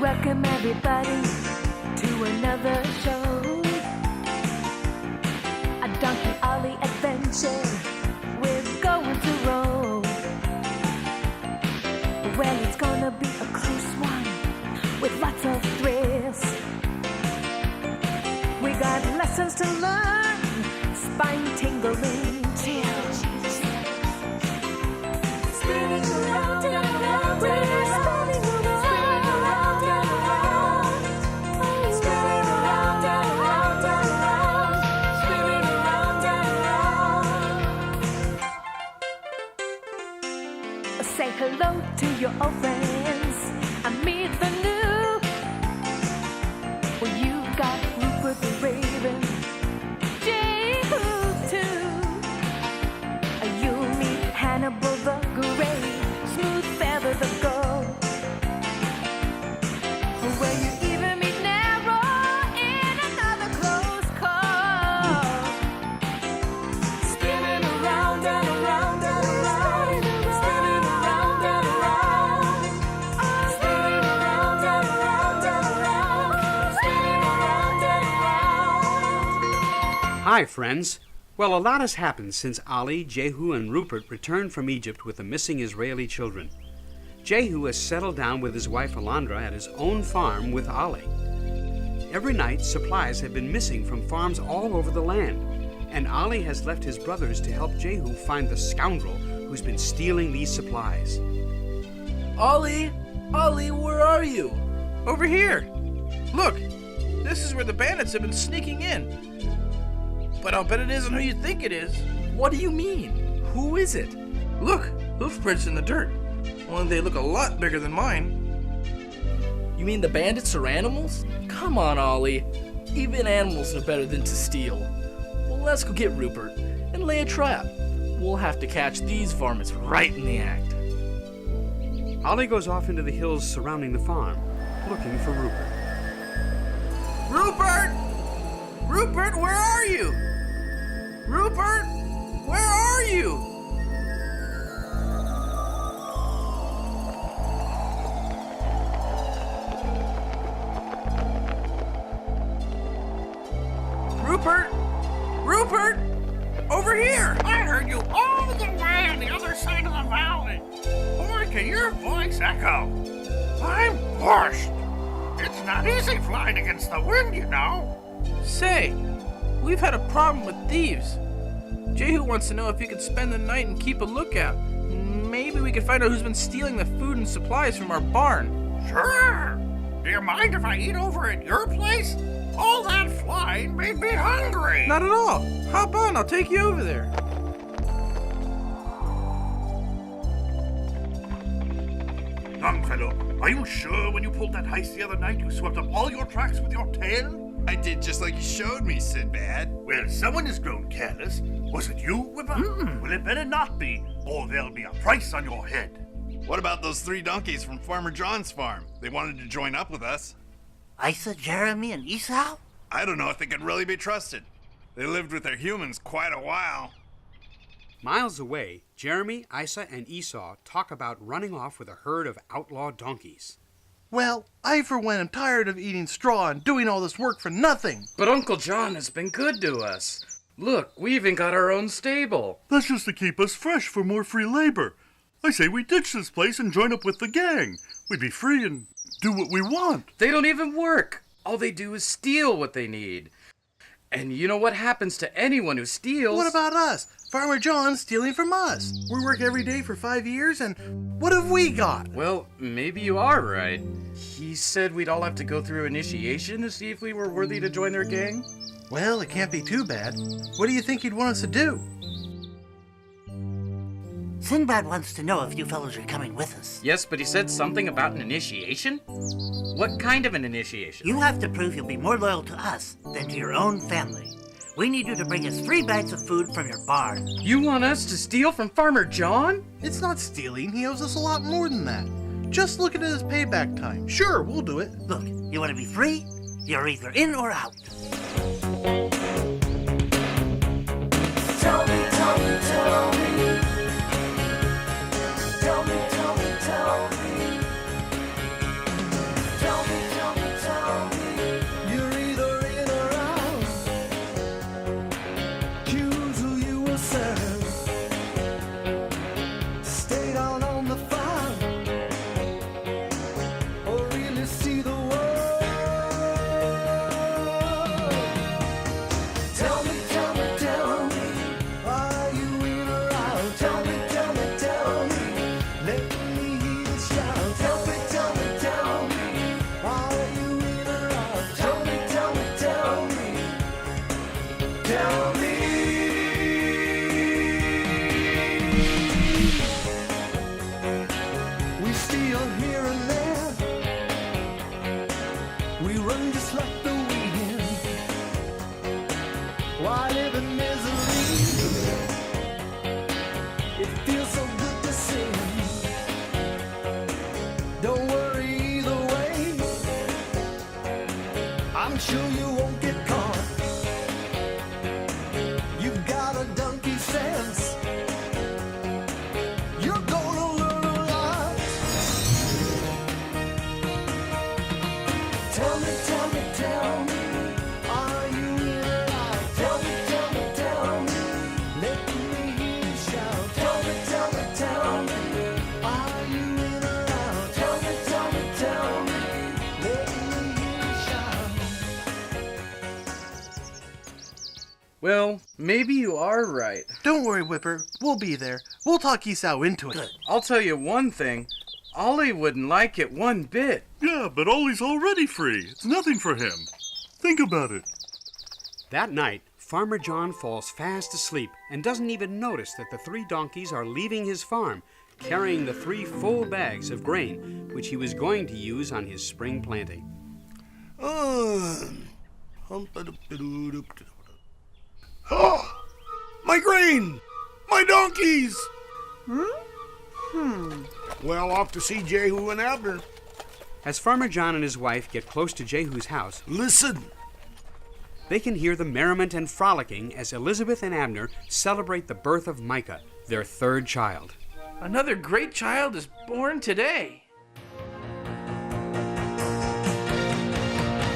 Welcome everybody to another show, a Donkey Ollie adventure. We're going to roll. Well, it's gonna be a close one with lots of thrills. We got lessons to learn, spine-tingling chills. Spinning around and around, we're spinning around and around, spinning around and around and around, spinning around and around. Say hello to your old friends and meet the new. Well, you've got Rupert the Raven, Jehu too. You'll meet Hannibal the Great, Smooth Feather the Goat. Well, you even meet Nero in another close call. Spinning around and around and around, spinning around and around, spinning around and around and around, spinning around and around. Hi, friends. Well, a lot has happened since Ali, Jehu, and Rupert returned from Egypt with the missing Israeli children. Jehu has settled down with his wife Alondra at his own farm with Ali. Every night, supplies have been missing from farms all over the land, and Ali has left his brothers to help Jehu find the scoundrel who's been stealing these supplies. Ollie! Ollie, where are you? Over here! Look! This is where the bandits have been sneaking in. But I'll bet it isn't who you think it is. What do you mean? Who is it? Look! Hoof prints in the dirt. Only they look a lot bigger than mine. You mean the bandits are animals? Come on, Ollie. Even animals are better than to steal. Well, let's go get Rupert and lay a trap. We'll have to catch these varmints right in the act. Ali goes off into the hills surrounding the farm, looking for Rupert. Rupert! Rupert, where are you? Rupert, where are you? Rupert! Rupert! Over here! I heard you all the way on the other side of the valley. Boy, can your voice echo. I'm parched. It's not easy flying against the wind, you know. Say, we've had a problem with thieves. Jehu wants to know if you could spend the night and keep a lookout. Maybe we could find out who's been stealing the food and supplies from our barn. Sure. Do you mind if I eat over at your place? All that flying made me hungry. Not at all. Hop on, I'll take you over there. Young fellow, are you sure when you pulled that heist the other night you swept up all your tracks with your tail? I did just like you showed me, Sinbad. Well, someone has grown careless. Was it you, Whipper? Well, it better not be, or there'll be a price on your head. What about those 3 donkeys from Farmer John's farm? They wanted to join up with us. Isa, Jeremy, and Esau? I don't know if they can really be trusted. They lived with their humans quite a while. Miles away, Jeremy, Isa, and Esau talk about running off with a herd of outlaw donkeys. Well, I for one am tired of eating straw and doing all this work for nothing. But Uncle John has been good to us. Look, we even got our own stable. That's just to keep us fresh for more free labor. I say we ditch this place and join up with the gang. We'd be free and do what we want. They don't even work. All they do is steal what they need. And you know what happens to anyone who steals? What about us? Farmer John's stealing from us. We work every day for 5 years, and what have we got? Well, maybe you are right. He said we'd all have to go through initiation to see if we were worthy to join their gang. Well, it can't be too bad. What do you think he'd want us to do? Sinbad wants to know if you fellows are coming with us. Yes, but he said something about an initiation? What kind of an initiation? You have to prove you'll be more loyal to us than to your own family. We need you to bring us 3 bags of food from your barn. You want us to steal from Farmer John? It's not stealing. He owes us a lot more than that. Just look at his payback time. Sure, we'll do it. Look, you want to be free? You're either in or out. Tell me, tell me, tell me. Tell me, tell me, tell me. Tell me, shout. Tell me, tell me, tell me, are you in or out? Tell me, tell me, tell me, tell me. We steal here and there, we run just like the wind, while living misery, it feels so good to sin. Don't worry either way, I'm sure you won't get caught. You've got a donkey sense, you're gonna learn a lot. Tell me, tell me, tell me, are you in or out? Tell me, tell me, tell me, let me hear you shout. Tell me, tell me, tell me, are you in or out? Tell me, tell me, tell me, let me hear you shout. Well, maybe you are right. Don't worry, Whipper. We'll be there. We'll talk Esau into it. Good. I'll tell you one thing. Ollie wouldn't like it one bit. Yeah, but Ollie's already free. It's nothing for him. Think about it. That night, Farmer John falls fast asleep and doesn't even notice that the 3 donkeys are leaving his farm, carrying the 3 full bags of grain, which he was going to use on his spring planting. Oh, my grain! My donkeys! Well, off to see Jehu and Abner. As Farmer John and his wife get close to Jehu's house, Listen, they can hear the merriment and frolicking as Elizabeth and Abner celebrate the birth of Micah, their 3rd child. Another great child is born today.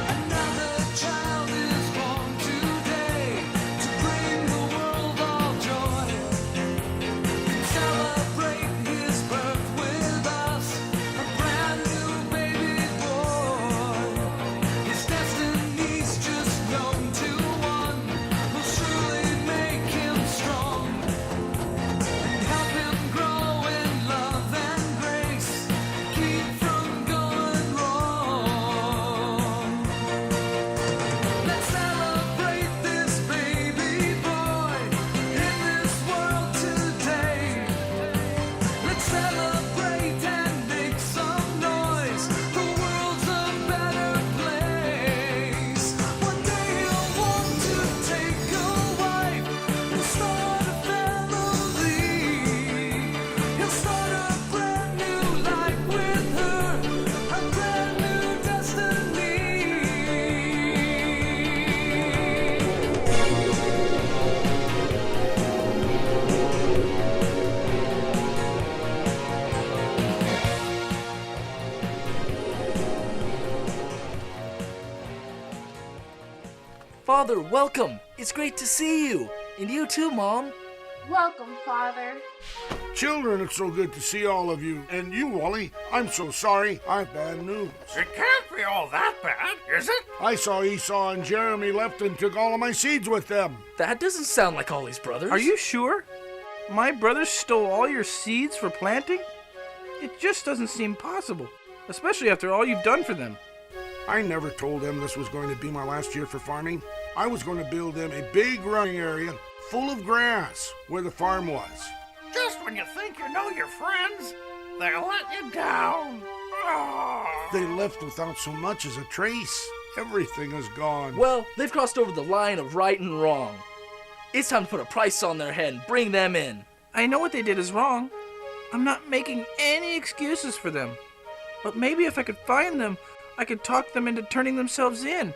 Another child is born today to bring the world all joy. Celebrate his birth with us, a brand new baby boy. His destiny's just known to one, will surely make him strong and help him grow in love and grace, keep from going wrong. Let's celebrate this baby boy in this world today. Let's celebrate and make some noise. The world's a better place. One day he'll want to take a wife and start a family. He'll start a brand new life with her, a brand new destiny. Father, welcome. It's great to see you. And you too, Mom. Welcome, Father. children, it's so good to see all of you. And you, Wally, I'm so sorry. I've bad news. It can't be all that bad, is it? I saw Esau and Jeremy left and took all of my seeds with them. That doesn't sound like Ollie's brothers. Are you sure? My brothers stole all your seeds for planting? It just doesn't seem possible, especially after all you've done for them. I never told them this was going to be my last year for farming. I was going to build them a big running area full of grass where the farm was. Just when you think you know your friends, they let you down. Oh. They left without so much as a trace. Everything is gone. Well, they've crossed over the line of right and wrong. It's time to put a price on their head and bring them in. I know what they did is wrong. I'm not making any excuses for them. But maybe if I could find them, I could talk them into turning themselves in.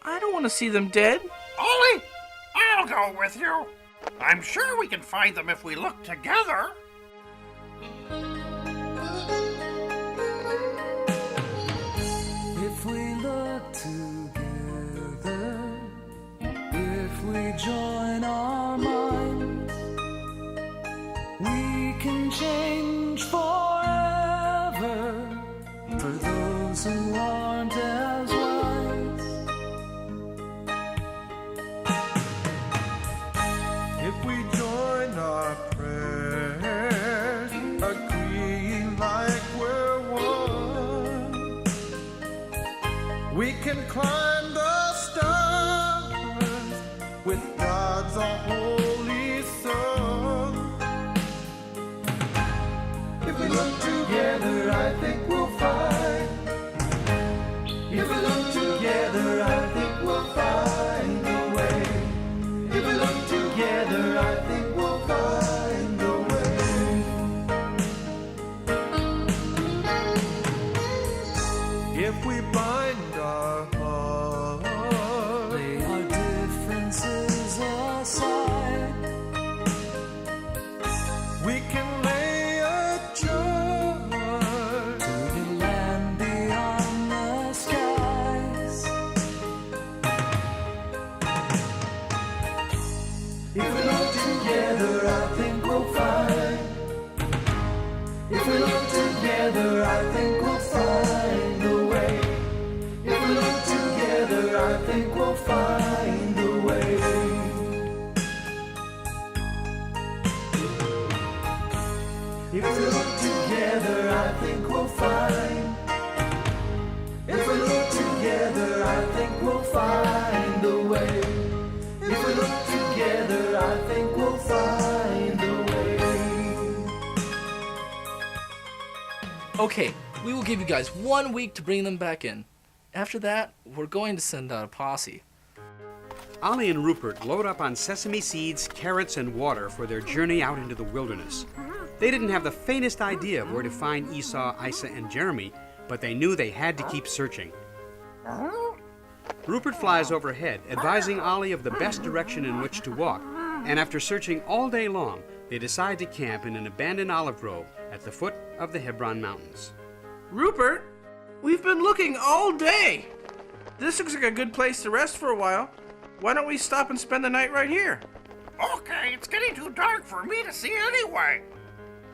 I don't want to see them dead. Ollie, I'll go with you. I'm sure we can find them if we look together. If we look together, if we join our minds, we can change forever for those who aren't as wise. If we join our prayers, can climb the stars with God's holy Son. If we look together, I think we'll find. If we look together, I think we'll find a way. If we look together, I think we'll find a way. If we bind our hearts, lay our differences aside, we can lay a jar to the land beyond the skies. If we look together, I think we'll find. If we look together, I think we'll find a way. If we look together, I think we'll find a way. If we look together, I think we'll find. If we look together, I think we'll find a way. If we look together, I think we'll find a way. Okay, we will give you guys 1 week to bring them back in. After that, we're going to send out a posse. Ollie and Rupert load up on sesame seeds, carrots, and water for their journey out into the wilderness. They didn't have the faintest idea of where to find Esau, Isa, and Jeremy, but they knew they had to keep searching. Rupert flies overhead, advising Ollie of the best direction in which to walk, and after searching all day long, they decide to camp in an abandoned olive grove at the foot of the Hebron Mountains. Rupert, we've been looking all day. This looks like a good place to rest for a while. Why don't we stop and spend the night right here? Okay, it's getting too dark for me to see anyway.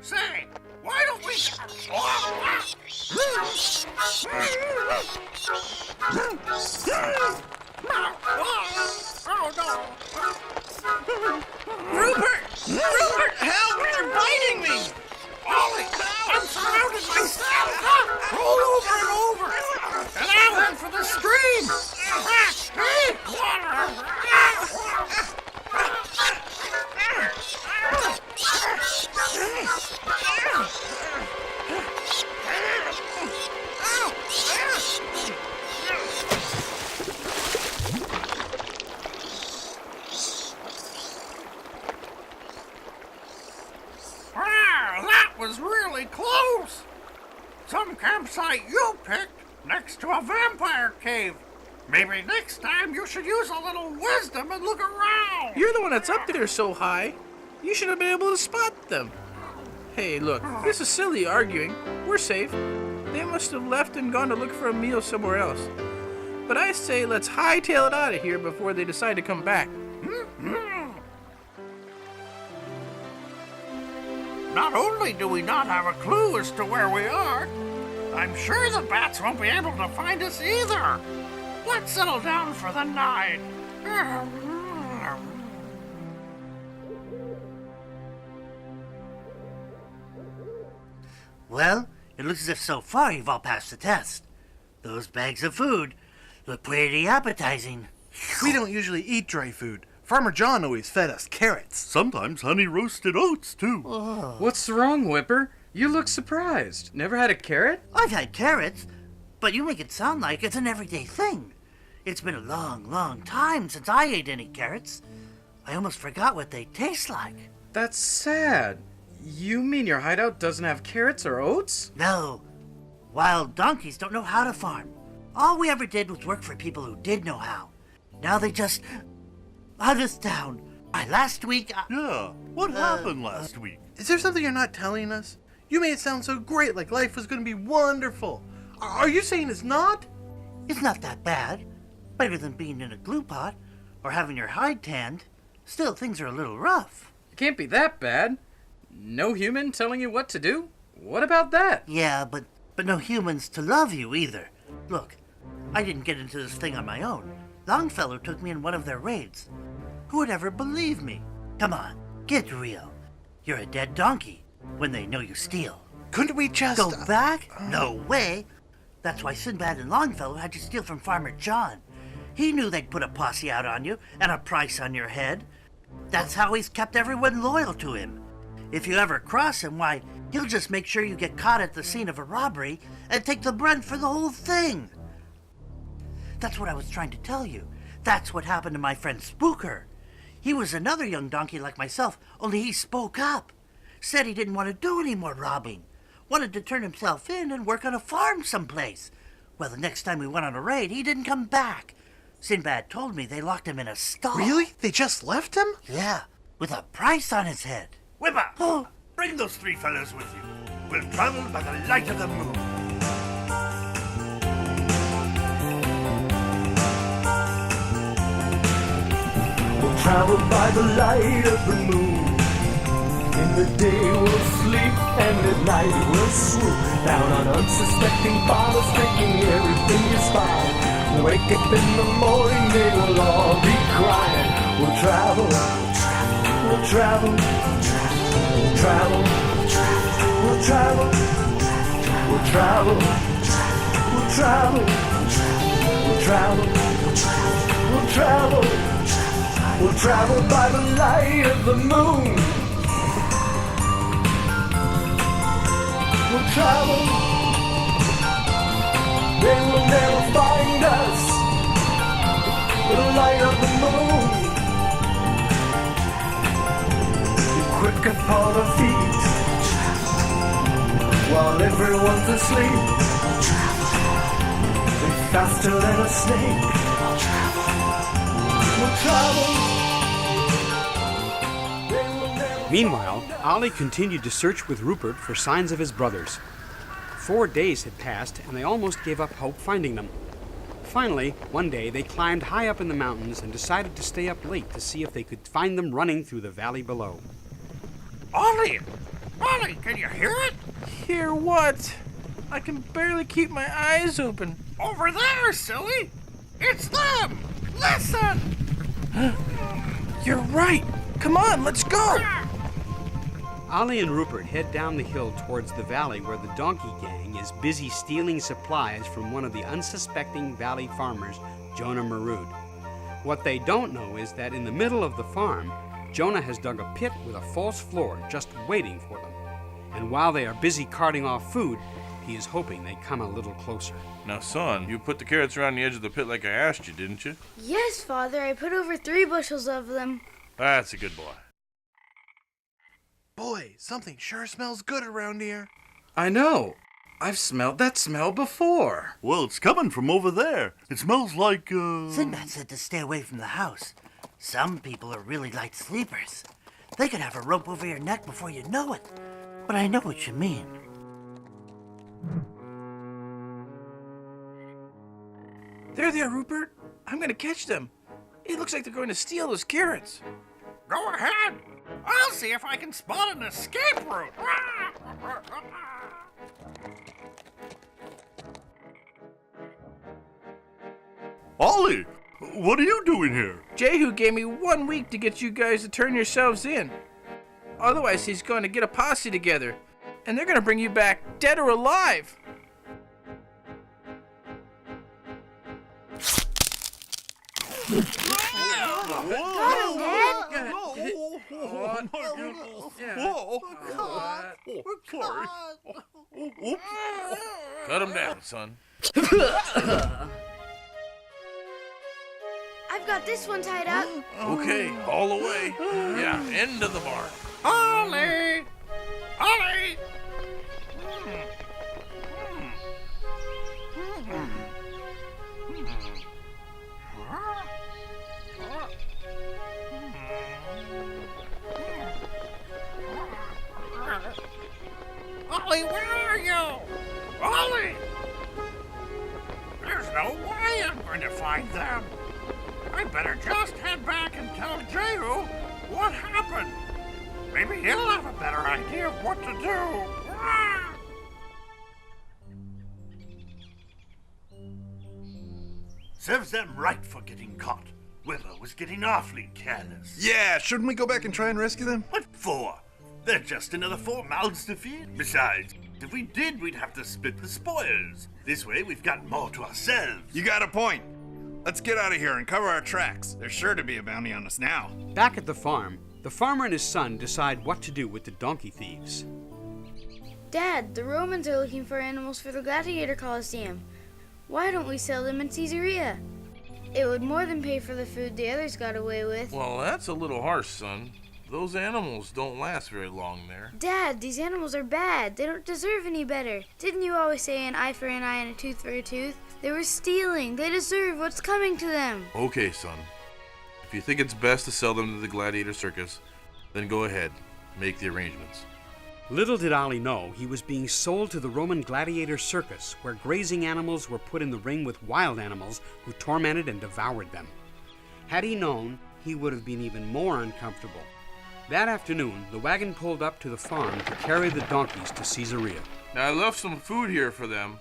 Say, why don't we... Oh, no. Rupert! Rupert, help! They're biting me! Ollie, I'm surrounded myself. Roll over and over. And I'll head for the stream. That was really close. Some campsite you picked next to a vampire cave. Maybe next time you should use a little wisdom and look around. You're the one that's up there so high. You should have been able to spot them. Hey, look, this is silly arguing. We're safe. They must have left and gone to look for a meal somewhere else. But I say let's hightail it out of here before they decide to come back. Not only do we not have a clue as to where we are, I'm sure the bats won't be able to find us either. Let's settle down for the night. Well, it looks as if so far you've all passed the test. Those bags of food look pretty appetizing. We don't usually eat dry food. Farmer John always fed us carrots. Sometimes honey roasted oats, too. What's wrong, Whipper? You look surprised. Never had a carrot? I've had carrots, but you make it sound like it's an everyday thing. It's been a long, long time since I ate any carrots. I almost forgot what they taste like. That's sad. You mean your hideout doesn't have carrots or oats? No. Wild donkeys don't know how to farm. All we ever did was work for people who did know how. Now they just hunt us down. Last week, Yeah, what happened last week? Is there something you're not telling us? You made it sound so great, like life was going to be wonderful. Are you saying it's not? It's not that bad. Better than being in a glue pot or having your hide tanned. Still, things are a little rough. It can't be that bad. No human telling you what to do? What about that? Yeah, but no humans to love you either. Look, I didn't get into this thing on my own. Longfellow took me in one of their raids. Who would ever believe me? Come on, get real. You're a dead donkey when they know you steal. Couldn't we just... Go back? No way. That's why Sinbad and Longfellow had to steal from Farmer John. He knew they'd put a posse out on you and a price on your head. That's how he's kept everyone loyal to him. If you ever cross him, why, he'll just make sure you get caught at the scene of a robbery and take the brunt for the whole thing. That's what I was trying to tell you. That's what happened to my friend Spooker. He was another young donkey like myself, only he spoke up. Said he didn't want to do any more robbing. Wanted to turn himself in and work on a farm someplace. Well, the next time we went on a raid, he didn't come back. Sinbad told me they locked him in a stall. Really? They just left him? Yeah, with a price on his head. Whipper, Oh, bring those three fellows with you. We'll travel by the light of the moon. We'll travel by the light of the moon. In the day we'll sleep and at night we'll swoop down on unsuspecting farmers, drinking everything is fine. Wake up in the morning, they will all be crying. We'll travel, we'll travel, we'll travel, we'll travel, we'll travel, we'll travel, we'll travel, we'll travel, we'll travel by the light of the moon. We'll travel. They will never find us with the light of the moon. Be quick upon our feet while everyone's asleep. Be faster than a snake. We'll travel. They will never. Meanwhile, Ollie continued to search with Rupert for signs of his brothers. 4 days had passed, and they almost gave up hope finding them. Finally, one day, they climbed high up in the mountains and decided to stay up late to see if they could find them running through the valley below. Ollie! Ollie, can you hear it? Hear what? I can barely keep my eyes open. Over there, silly! It's them! Listen! You're right. Come on, let's go. Ollie and Rupert head down the hill towards the valley where the donkey gang is busy stealing supplies from one of the unsuspecting valley farmers, Jonah Marood. What they don't know is that in the middle of the farm, Jonah has dug a pit with a false floor just waiting for them. And while they are busy carting off food, he is hoping they come a little closer. Now, son, you put the carrots around the edge of the pit like I asked you, didn't you? Yes, Father, I put over 3 bushels of them. That's a good boy. Boy, something sure smells good around here. I know. I've smelled that smell before. Well, it's coming from over there. It smells like, Sinbad said to stay away from the house. Some people are really light sleepers. They could have a rope over your neck before you know it. But I know what you mean. There they are, Rupert. I'm gonna catch them. It looks like they're going to steal those carrots. Go ahead! I'll see if I can spot an escape route! Ollie, what are you doing here? Jehu gave me 1 week to get you guys to turn yourselves in. Otherwise, he's going to get a posse together, and they're going to bring you back dead or alive. Cut him down, son. I've got this one tied up. Okay, all the way. Yeah, end of the barn. Ollie! Ollie! Ollie, where are you? Ollie! There's no way I'm going to find them. I better just head back and tell Jehu what happened. Maybe he'll have a better idea of what to do. Ah! Serves them right for getting caught. Willow was getting awfully careless. Yeah, shouldn't we go back and try and rescue them? What for? They're just another 4 mouths to feed. Besides, If we did, we'd have to split the spoils. This way, we've got more to ourselves. You got a point. Let's get out of here and cover our tracks. There's sure to be a bounty on us now. Back at the farm, the farmer and his son decide what to do with the donkey thieves. Dad, the Romans are looking for animals for the gladiator coliseum. Why don't we sell them in Caesarea? It would more than pay for the food the others got away with. Well, that's a little harsh, son. Those animals don't last very long there. Dad, these animals are bad. They don't deserve any better. Didn't you always say an eye for an eye and a tooth for a tooth? They were stealing. They deserve what's coming to them. Okay, son. If you think it's best to sell them to the gladiator circus, then go ahead. Make the arrangements. Little did Ollie know he was being sold to the Roman gladiator circus, where grazing animals were put in the ring with wild animals who tormented and devoured them. Had he known, he would have been even more uncomfortable. That afternoon, the wagon pulled up to the farm to carry the donkeys to Caesarea. Now, I left some food here for them.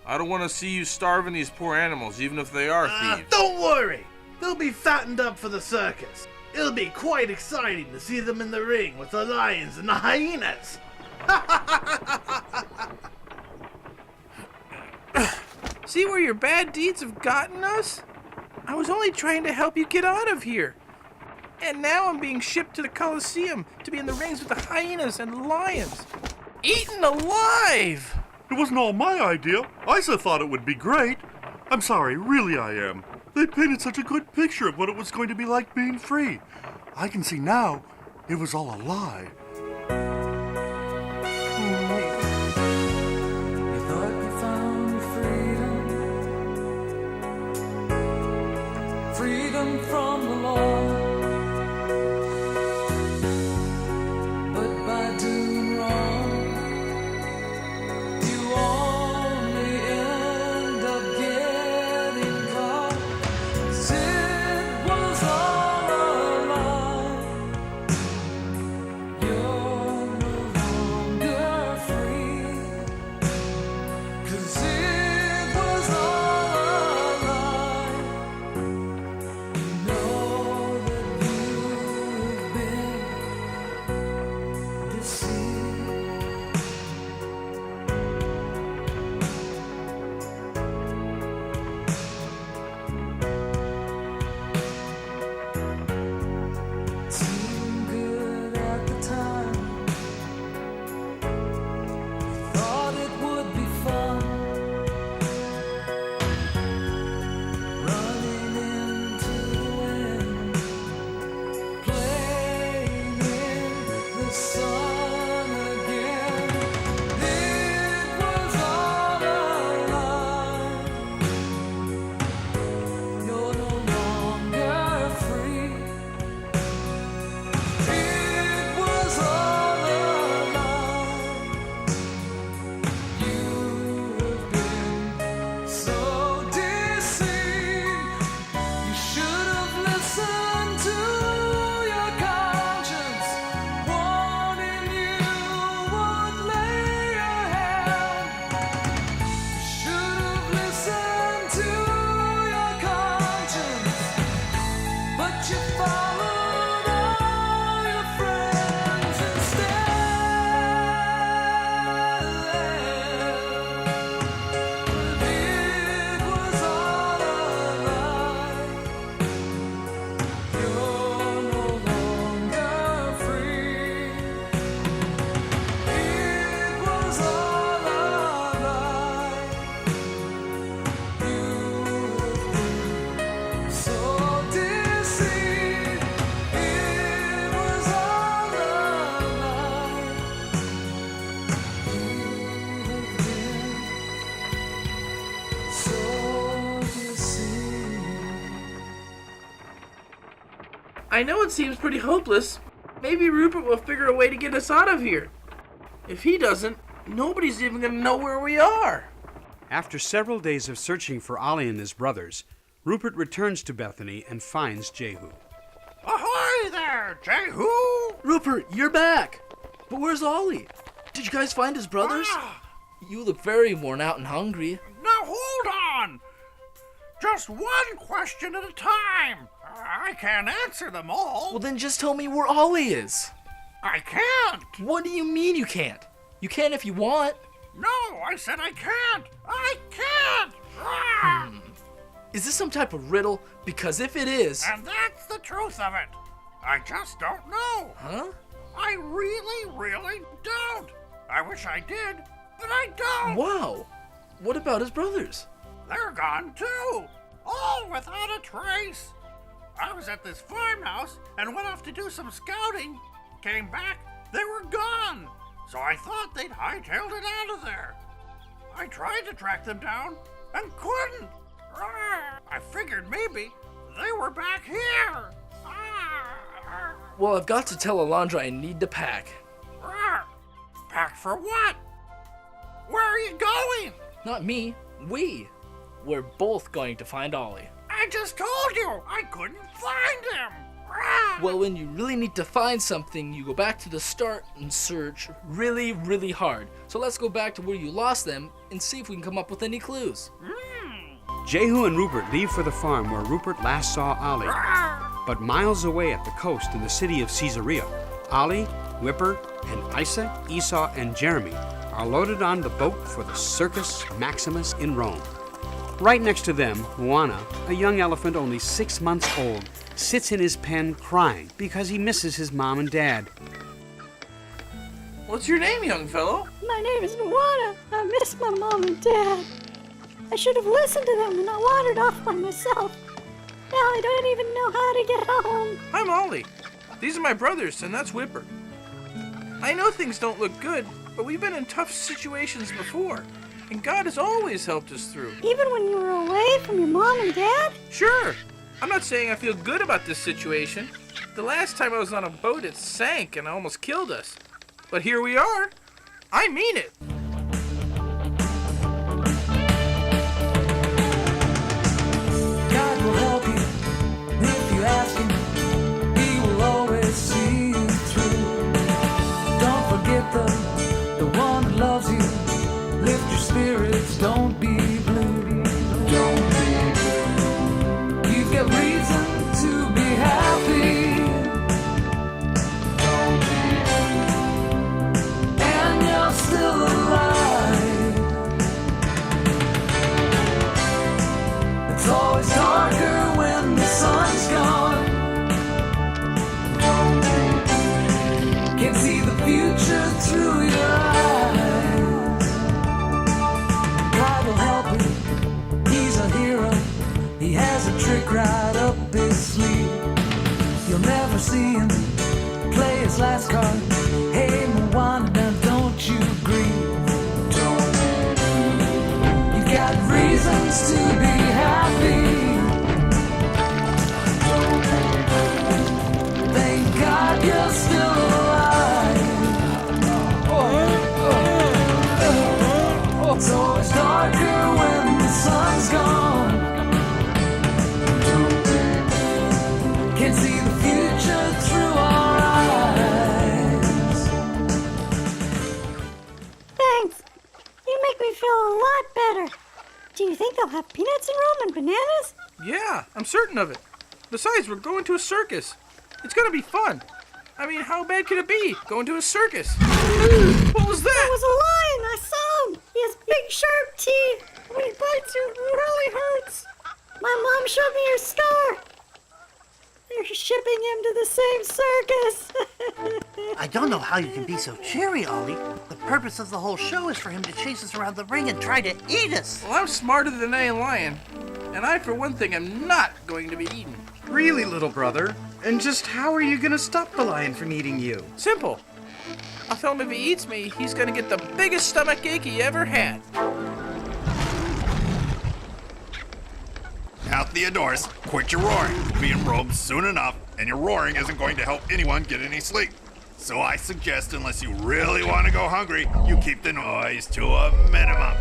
I don't want to see you starving these poor animals, even if they are thieves. Don't worry. They'll be fattened up for the circus. It'll be quite exciting to see them in the ring with the lions and the hyenas. See where your bad deeds have gotten us? I was only trying to help you get out of here. And now I'm being shipped to the Colosseum to be in the rings with the hyenas and lions. Eaten alive! It wasn't all my idea. Isa thought it would be great. I'm sorry, really I am. They painted such a good picture of what it was going to be like being free. I can see now it was all a lie. You thought you found freedom, freedom from the law. But by doing wrong, you only end up getting caught. 'Cause it was all a lie. You're no longer free. 'Cause it was all a lie. You know that you've been deceived. Seemed good at the time. Thought it would be fun. Running into the wind, playing in the sun again. It was all a lie. You're no longer free. It was all a lie. You have been so deceived. You should have listened to your conscience, warning you would lay your hand. You should have listened to your conscience, but you followed all your friends instead. But it was all a lie. You're no longer free. It was all a lie. You have been so deceived. It was all a lie. You have been so deceived. I know it seems pretty hopeless. Maybe Rupert will figure a way to get us out of here. If he doesn't, nobody's even gonna know where we are. After several days of searching for Ollie and his brothers, Rupert returns to Bethany and finds Jehu. Ahoy there, Jehu! Rupert, you're back! But where's Ollie? Did you guys find his brothers? You look very worn out and hungry. Now hold on! Just one question at a time. I can't answer them all. Well, then just tell me where Ollie is. I can't. What do you mean you can't? You can if you want. No, I said I can't. I can't. Ah! Is this some type of riddle? Because if it is... And that's the truth of it. I just don't know. Huh? I really, really don't. I wish I did, but I don't. Wow. What about his brothers? They're gone too. All without a trace. I was at this farmhouse and went off to do some scouting. Came back, they were gone. So I thought they'd hightailed it out of there. I tried to track them down and couldn't. I figured maybe they were back here. Well, I've got to tell Alondra I need to pack. Pack for what? Where are you going? Not me. We. We're both going to find Ollie. I just told you I couldn't find him. Well, when you really need to find something, you go back to the start and search really, really hard. So let's go back to where you lost them and see if we can come up with any clues. Jehu and Rupert leave for the farm where Rupert last saw Ollie. But miles away at the coast in the city of Caesarea, Ollie, Whipper, and Isa, Esau, and Jeremy are loaded on the boat for the Circus Maximus in Rome. Right next to them, Moana, a young elephant only 6 months old, sits in his pen crying because he misses his mom and dad. What's your name, young fellow? My name is Moana. I miss my mom and dad. I should have listened to them and not wandered off by myself. Now I don't even know how to get home. I'm Ollie. These are my brothers, and that's Whipper. I know things don't look good, but we've been in tough situations before, and God has always helped us through. Even when you were away from your mom and dad? Sure. I'm not saying I feel good about this situation. The last time I was on a boat, it sank and almost killed us. But here we are. I mean it. God will help you if you ask him. He will always see you through. Don't forget the one who loves you. Lift your spirits, don't be blue. Don't be blue. You've got reason to be happy. Don't be blue. And you're still alive. It's always darker when the sun's gone. Don't be blue. Can see the future through your eyes. God will help you. He's a hero. He has a trick right up his sleeve. You'll never see him play his last card. Hey, Moana, now don't you grieve. Don't. You've got reasons to be happy. Don't. Thank God you're still alive. It's always darker when the sun's gone. Can see the future through our eyes. Thanks. You make me feel a lot better. Do you think they'll have peanuts in Rome and bananas? Yeah, I'm certain of it. Besides, we're going to a circus. It's gonna be fun. I mean, how bad could it be, going to a circus? What was There that? was a lion. I saw him. He has big, sharp teeth. When he bites you, it really hurts. My mom showed me your scar. They're shipping him to the same circus. I don't know how you can be so cheery, Ollie. The purpose of the whole show is for him to chase us around the ring and try to eat us. Well, I'm smarter than a lion, and I, for one thing, am not going to be eaten. Really, little brother? And just how are you gonna stop the lion from eating you? Simple. I'll tell him if he eats me, he's gonna get the biggest stomach ache he ever had. Now, Theodorus, quit your roaring. We'll be in Rome soon enough, and your roaring isn't going to help anyone get any sleep. So I suggest, unless you really want to go hungry, you keep the noise to a minimum.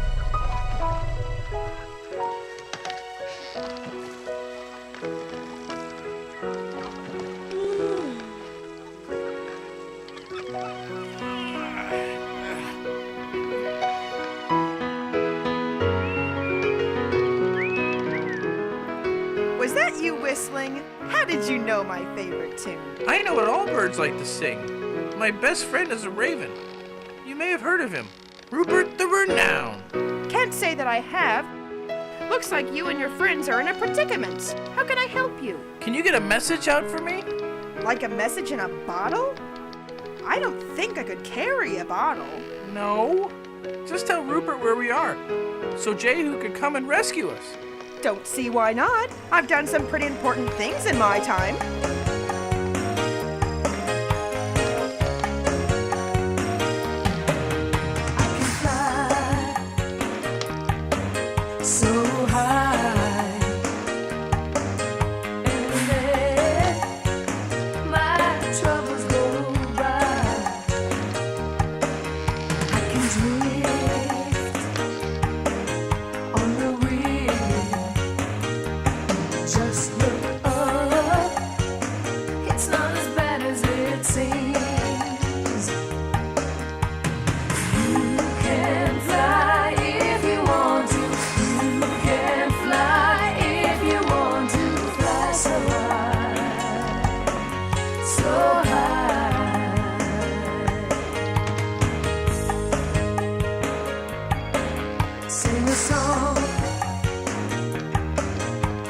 Was that you whistling? How did you know my favorite tune? I know what all birds like to sing. My best friend is a raven. You may have heard of him. Rupert the Renown. Can't say that I have. Looks like you and your friends are in a predicament. How can I help you? Can you get a message out for me? Like a message in a bottle? I don't think I could carry a bottle. No. Just tell Rupert where we are, so Jehu could come and rescue us. Don't see why not. I've done some pretty important things in my time. So high, and let my troubles go by. I can drift on the wind. Just look up, it's not as bad as it seems. You can fly if you want to. Sing a song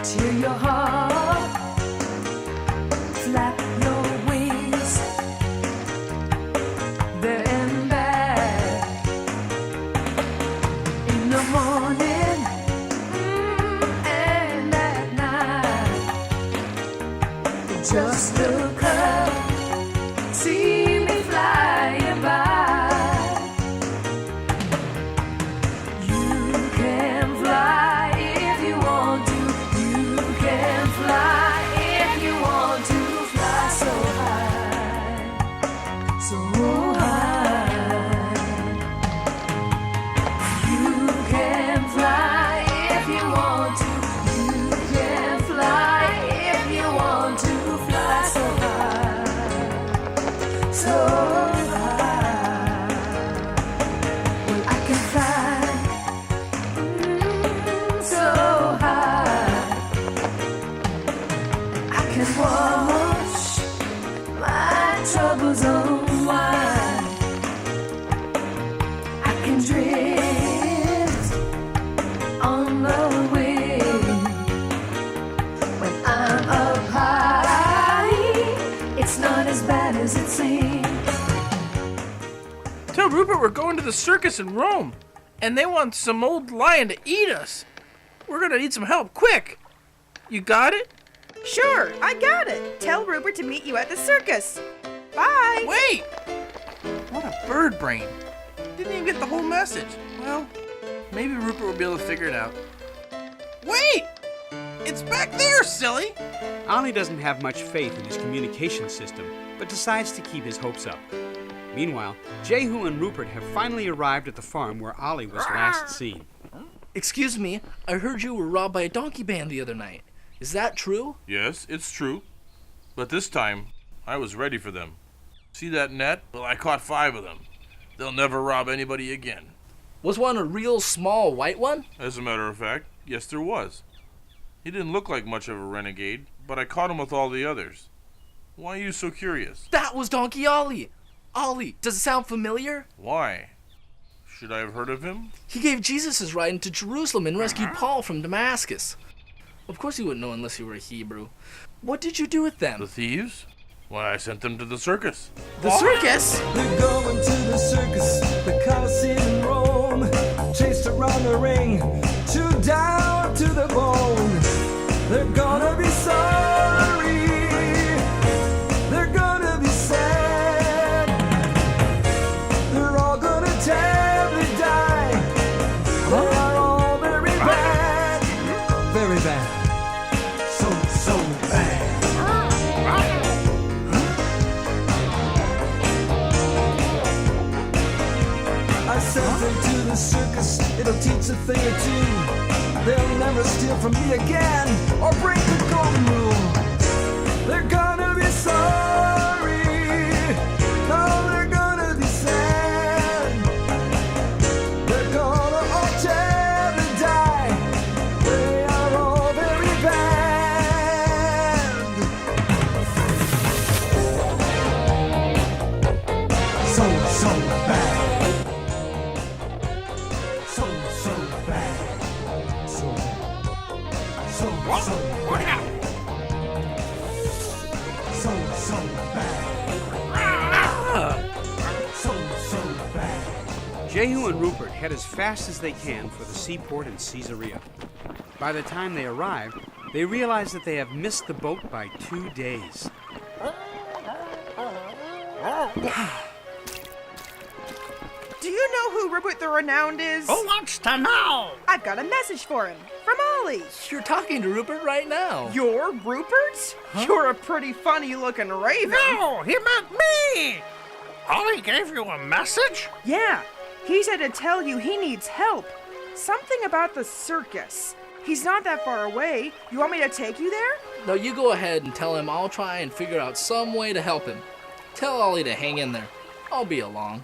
to your heart, flap your wings there and back. In the morning and at night, just look up, see me flying by. Troubles unwind. I can drift on the wind. When I'm up high, it's not as bad as it seems. Tell Rupert we're going to the circus in Rome, and they want some old lion to eat us. We're gonna need some help, quick. You got it? Sure, I got it. Tell Rupert to meet you at the circus. Bye! Wait! What a bird brain. Didn't even get the whole message. Well, maybe Rupert will be able to figure it out. Wait! It's back there, silly! Ollie doesn't have much faith in his communication system, but decides to keep his hopes up. Meanwhile, Jehu and Rupert have finally arrived at the farm where Ollie was last seen. Excuse me, I heard you were robbed by a donkey band the other night. Is that true? Yes, it's true. But this time, I was ready for them. See that net? Well, I caught 5 of them. They'll never rob anybody again. Was one a real small white one? As a matter of fact, yes there was. He didn't look like much of a renegade, but I caught him with all the others. Why are you so curious? That was Donkey Ollie! Ollie, does it sound familiar? Why? Should I have heard of him? He gave Jesus his ride into Jerusalem and rescued Paul from Damascus. Of course he wouldn't know unless he were a Hebrew. What did you do with them? The thieves? Well, I sent them to the circus. The circus? They're going to the circus, the Colosseum in Rome. Chased around the ring, chewed down to the bone. They're gonna be sorry. They're gonna be sad. They're all gonna terribly die. They are all very bad. Very bad. So bad. I sent them to the circus, it'll teach a thing or two. They'll never steal from me again, or break the golden rule. They're gonna be sorry, no, they're gonna be sad. They're gonna all terribly die, they are all very bad. So bad. So bad. So bad. So bad. Jehu and Rupert head as fast as they can for the seaport in Caesarea. By the time they arrive, they realize that they have missed the boat by 2 days. Do you know who Rupert the Renowned is? Who wants to know? I've got a message for him. From Ollie. You're talking to Rupert right now. You're Rupert? You're a pretty funny-looking raven. No, he meant me! Ollie gave you a message? Yeah, he said to tell you he needs help. Something about the circus. He's not that far away. You want me to take you there? No, you go ahead and tell him I'll try and figure out some way to help him. Tell Ollie to hang in there. I'll be along.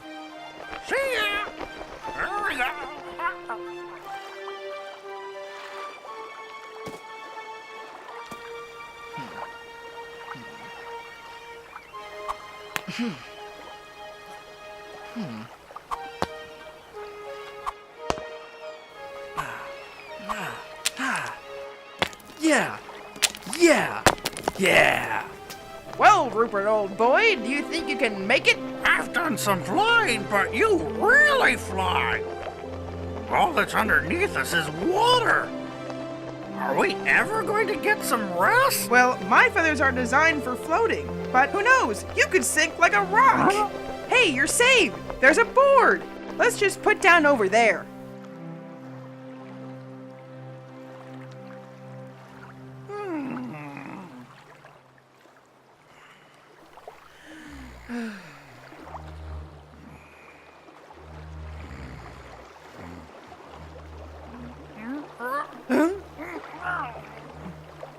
See ya! Yeah. Well, Rupert, old boy, do you think you can make it? I've done some flying, but you really fly. All that's underneath us is water. Are we ever going to get some rest? Well, my feathers are designed for floating, but who knows? You could sink like a rock. Huh? Hey, you're saved. There's a board. Let's just put down over there.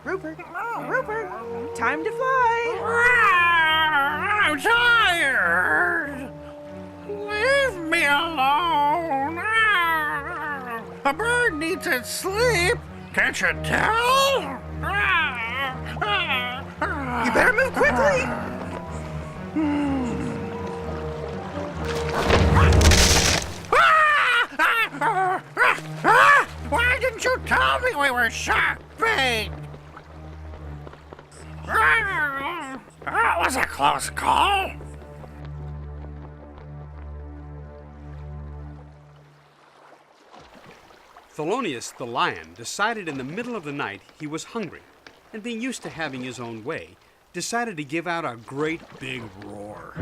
Rupert, time to fly. I'm tired. Leave me alone. A bird needs its sleep. Can't you tell? You better move quickly. Why didn't you tell me we were shark bait? That was a close call. Thelonious the lion decided in the middle of the night he was hungry, and being used to having his own way, decided to give out a great big roar.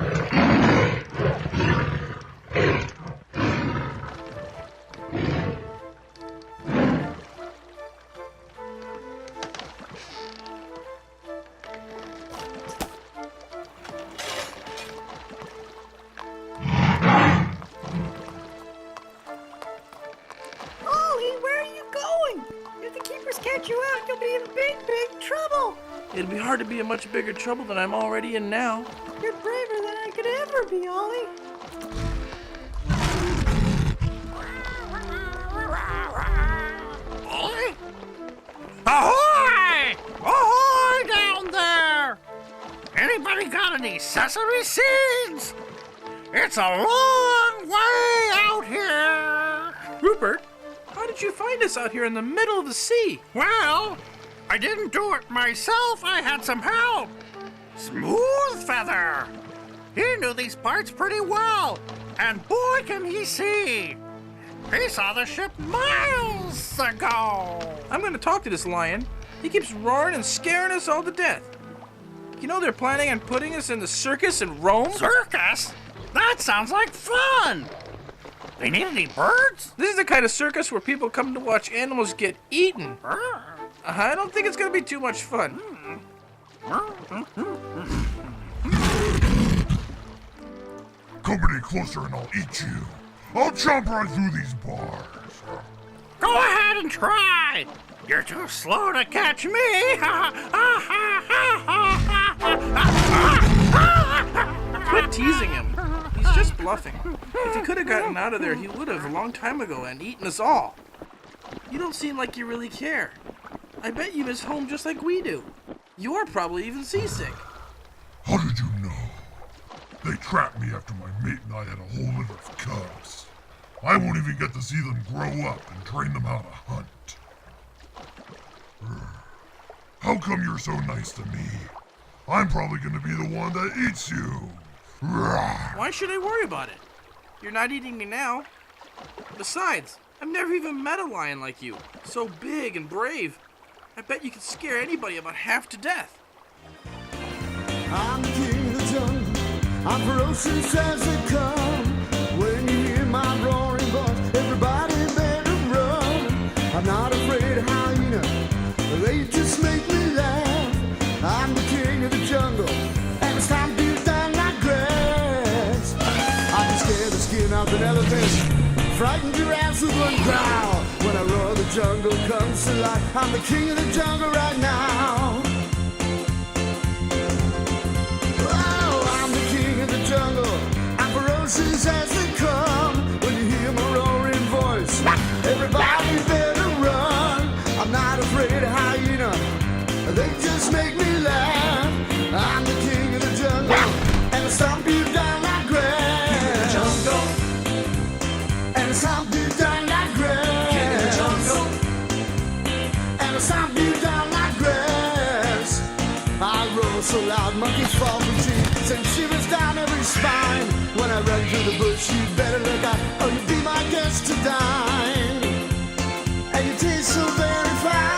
Catch you out, you'll be in big trouble. It'd be hard to be in much bigger trouble than I'm already in now. You're braver than I could ever be, Ollie. Ollie? Ahoy! Ahoy down there! Anybody got any sesame seeds? It's a long way out here. Rupert, how did you find us out here in the middle of the sea? Well, I didn't do it myself. I had some help. Smooth Feather. He knew these parts pretty well, and boy can he see. He saw the ship miles ago. I'm going to talk to this lion. He keeps roaring and scaring us all to death. You know they're planning on putting us in the circus in Rome? Circus? That sounds like fun. They need any birds? This is the kind of circus where people come to watch animals get eaten. I don't think it's going to be too much fun. Come any closer and I'll eat you. I'll jump right through these bars. Go ahead and try. You're too slow to catch me. Quit teasing him. He's just bluffing. If he could have gotten out of there, he would have a long time ago and eaten us all. You don't seem like you really care. I bet you miss home just like we do. You're probably even seasick. How did you know? They trapped me after my mate and I had a whole litter of cubs. I won't even get to see them grow up and train them how to hunt. How come you're so nice to me? I'm probably gonna be the one that eats you. Rawr. Why should I worry about it? You're not eating me now. Besides, I've never even met a lion like you. So big and brave. I bet you could scare anybody about half to death. I'm the king of the jungle. I'm ferocious as they come. When you hear my roaring voice, everybody better run. I'm not afraid of hyena. They just make me laugh. I'm the king of the jungle, and it's time to down like grass. I can scare the skin off an elephant, frighten giraffes with one growl. When I roar, the jungle comes to life. I'm the king of the jungle right now. Oh, I'm the king of the jungle. I'm ferocious as they come. When you hear my roaring voice, everybody better run. I'm not afraid of hyena. They just make me laugh. I'm the king of the jungle, and I stomp you down like grass. King of the jungle, and I stomp you down like grass. King of the jungle, and I stomp you down like grass. I roar so loud, monkeys fall from trees and shivers down every spine. When I run through the bush, you better look out, or you'll be my guest to dine. And you taste so very fine.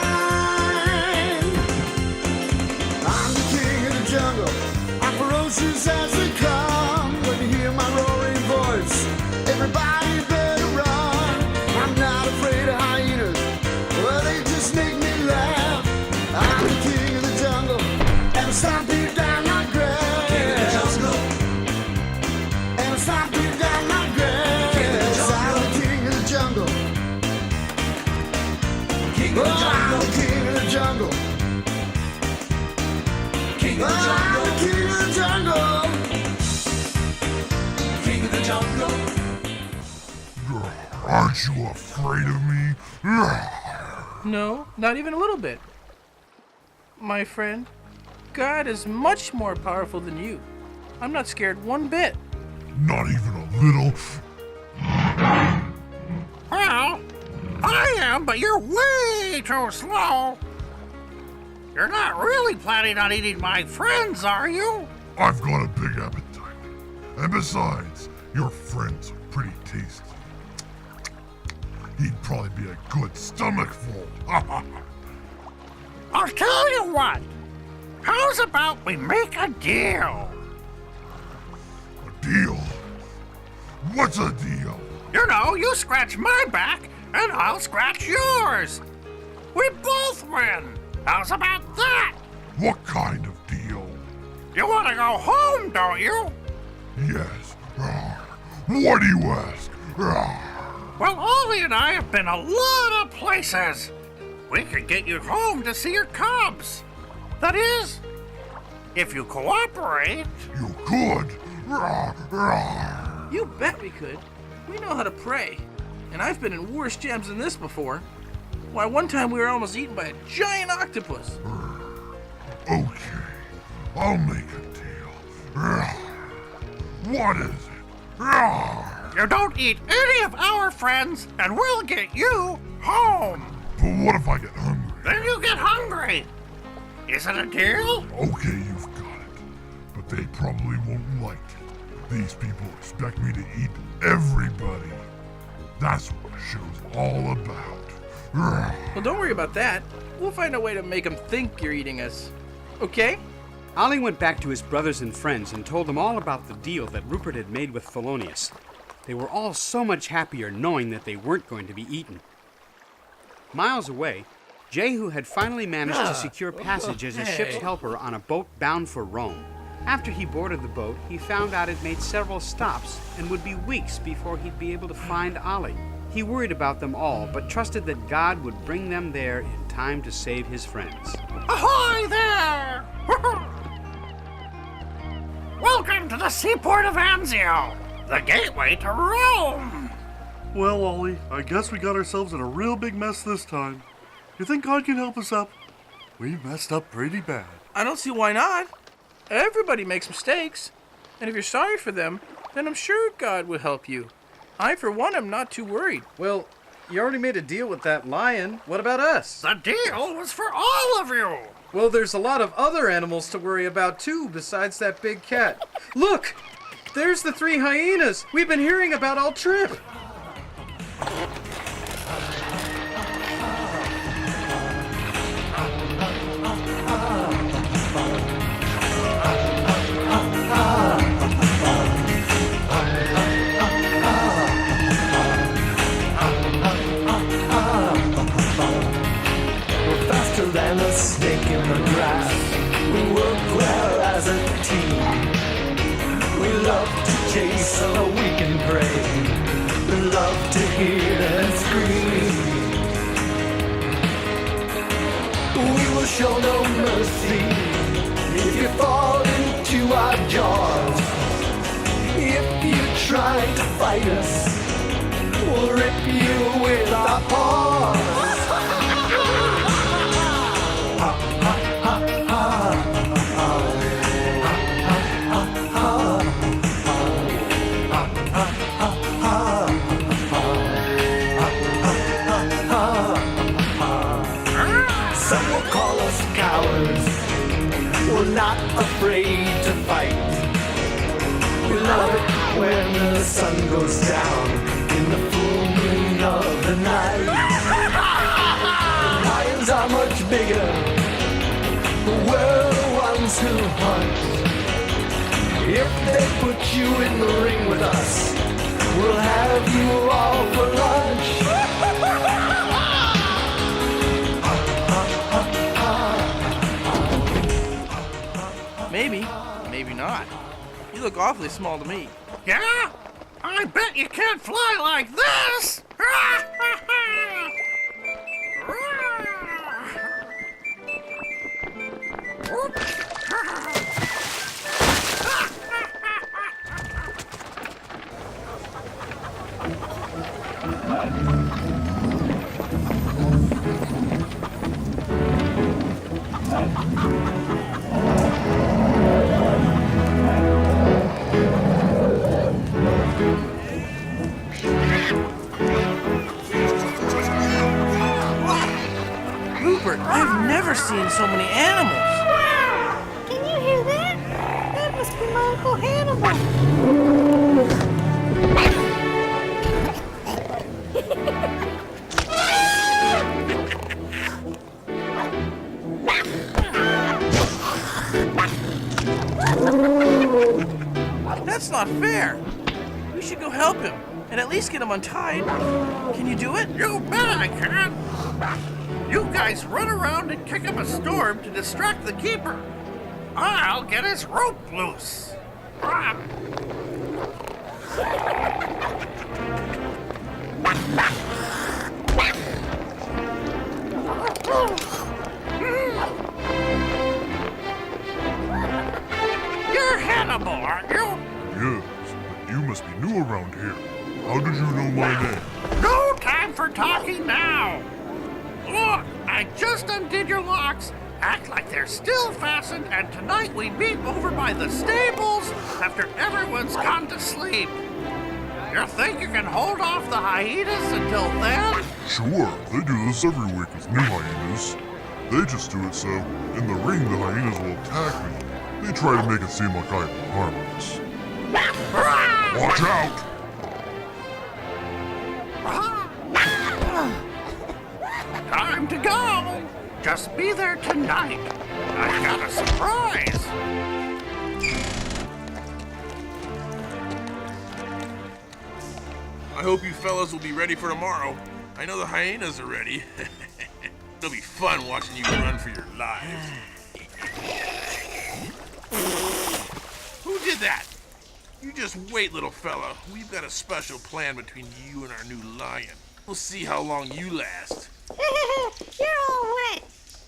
I'm the king of the jungle. I'm ferocious as they come. When you hear my roaring voice, everybody better run. I'm not afraid of hyenas. Well, they just make me laugh. I'm the king of the jungle, and I stomp you down like grass. King of the jungle, and I stomp you down like grass. I'm the king of the jungle. King of the jungle. I'm the king of the jungle. King of the jungle. I'm the king of the jungle. King of the jungle. Aren't you afraid of me? No, not even a little bit. My friend, God is much more powerful than you. I'm not scared one bit. Not even a little. Well, I am, but you're way too slow. You're not really planning on eating my friends, are you? I've got a big appetite. And besides, your friends are pretty tasty. He'd probably be a good stomachful. I'll tell you what. How's about we make a deal? A deal? What's a deal? You know, you scratch my back, and I'll scratch yours. We both win. How's about that? What kind of deal? You want to go home, don't you? Yes. What do you ask? Well, Ollie and I have been a lot of places. We could get you home to see your cubs. That is, if you cooperate. You could? You bet we could. We know how to pray. And I've been in worse jams than this before. Why, one time we were almost eaten by a giant octopus. Okay, I'll make a deal. What is it? You don't eat any of our friends, and we'll get you home. But what if I get hungry? Then you get hungry. Is it a deal? Okay, you've got it. But they probably won't like it. These people expect me to eat everybody. That's what the show's all about. Well, don't worry about that. We'll find a way to make them think you're eating us. Okay? Ollie went back to his brothers and friends and told them all about the deal that Rupert had made with Felonius. They were all so much happier knowing that they weren't going to be eaten. Miles away, Jehu had finally managed to secure passage as a ship's helper on a boat bound for Rome. After he boarded the boat, he found out it made several stops and would be weeks before he'd be able to find Ollie. He worried about them all, but trusted that God would bring them there in time to save his friends. Ahoy there! Welcome to the seaport of Anzio, the gateway to Rome. Well, Ollie, I guess we got ourselves in a real big mess this time. You think God can help us up? We messed up pretty bad. I don't see why not. Everybody makes mistakes. And if you're sorry for them, then I'm sure God will help you. I, for one, am not too worried. Well, you already made a deal with that lion. What about us? The deal was for all of you. Well, there's a lot of other animals to worry about, too, besides that big cat. Look! There's the 3 hyenas we've been hearing about all trip. Than a snake in the grass. We work well as a team. We love to chase so we can prey. We love to hear and scream. We will show no mercy if you fall into our jaws. If you try to fight us, we'll rip you with our paws. Some will call us cowards. We're not afraid to fight. We love it when the sun goes down in the full moon of the night. Lions are much bigger. We're the ones who hunt. If they put you in the ring with us, we'll have you all for lunch. Maybe, maybe not. You look awfully small to me. Yeah? I bet you can't fly like this! Rupert, I've never seen so many animals. Wow! Can you hear that? That must be my Uncle Hannibal. That's not fair. We should go help him and at least get him untied. Can you do it? You bet I can! You guys run around and kick up a storm to distract the keeper. I'll get his rope loose. You're Hannibal, aren't you? Yes, but you must be new around here. How did you know my name? No time for talking now. Look, I just undid your locks. Act like they're still fastened, and tonight we meet over by the stables after everyone's gone to sleep. You think you can hold off the hyenas until then? Sure, they do this every week with new hyenas. They just do it so, in the ring, the hyenas will attack me. They try to make it seem like I'm harmless. Watch out! Time to go! Just be there tonight. I've got a surprise. I hope you fellas will be ready for tomorrow. I know the hyenas are ready. It'll be fun watching you run for your lives. Who did that? You just wait, little fella. We've got a special plan between you and our new lion. We'll see how long you last. You're all wet.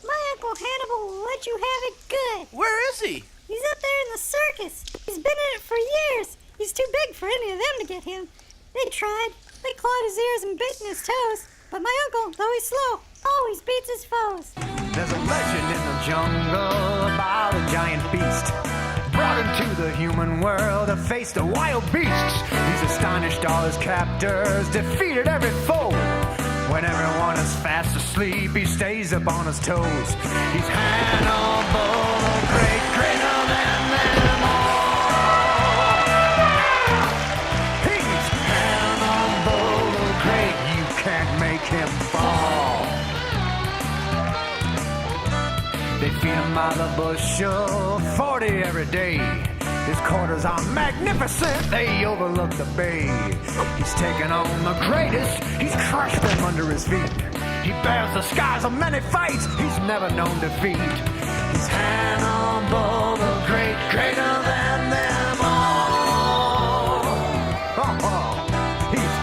My Uncle Hannibal will let you have it good. Where is he? He's up there in the circus. He's been in it for years. He's too big for any of them to get him. They tried. They clawed his ears and bitten his toes. But my uncle, though he's slow, always beats his foes. There's a legend in the jungle about a giant beast brought into the human world to face the wild beasts. He's astonished all his captors, defeated every foe. When everyone is fast asleep, he stays up on his toes. He's Hannibal, the great, greater than them all. He's Hannibal, the great, you can't make him fall. They feed him by the bushel, 40 every day. His quarters are magnificent, they overlook the bay. He's taken on the greatest, he's crushed them under his feet. He bears the scars of many fights, he's never known defeat. He's Hannibal, the great, greater than them all. He's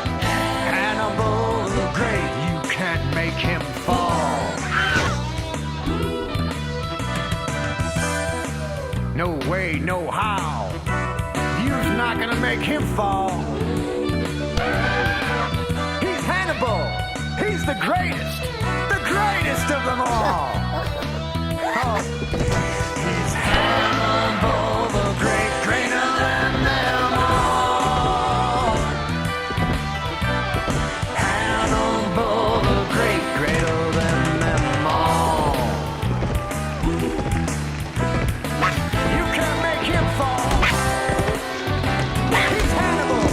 Hannibal, the great, you can't make him fall. No way, no how. You're not gonna make him fall. He's Hannibal. He's the greatest of them all. He's Hannibal, the great, greater than them all. Hannibal, the great, greater than them all. You can't make him fall. He's Hannibal.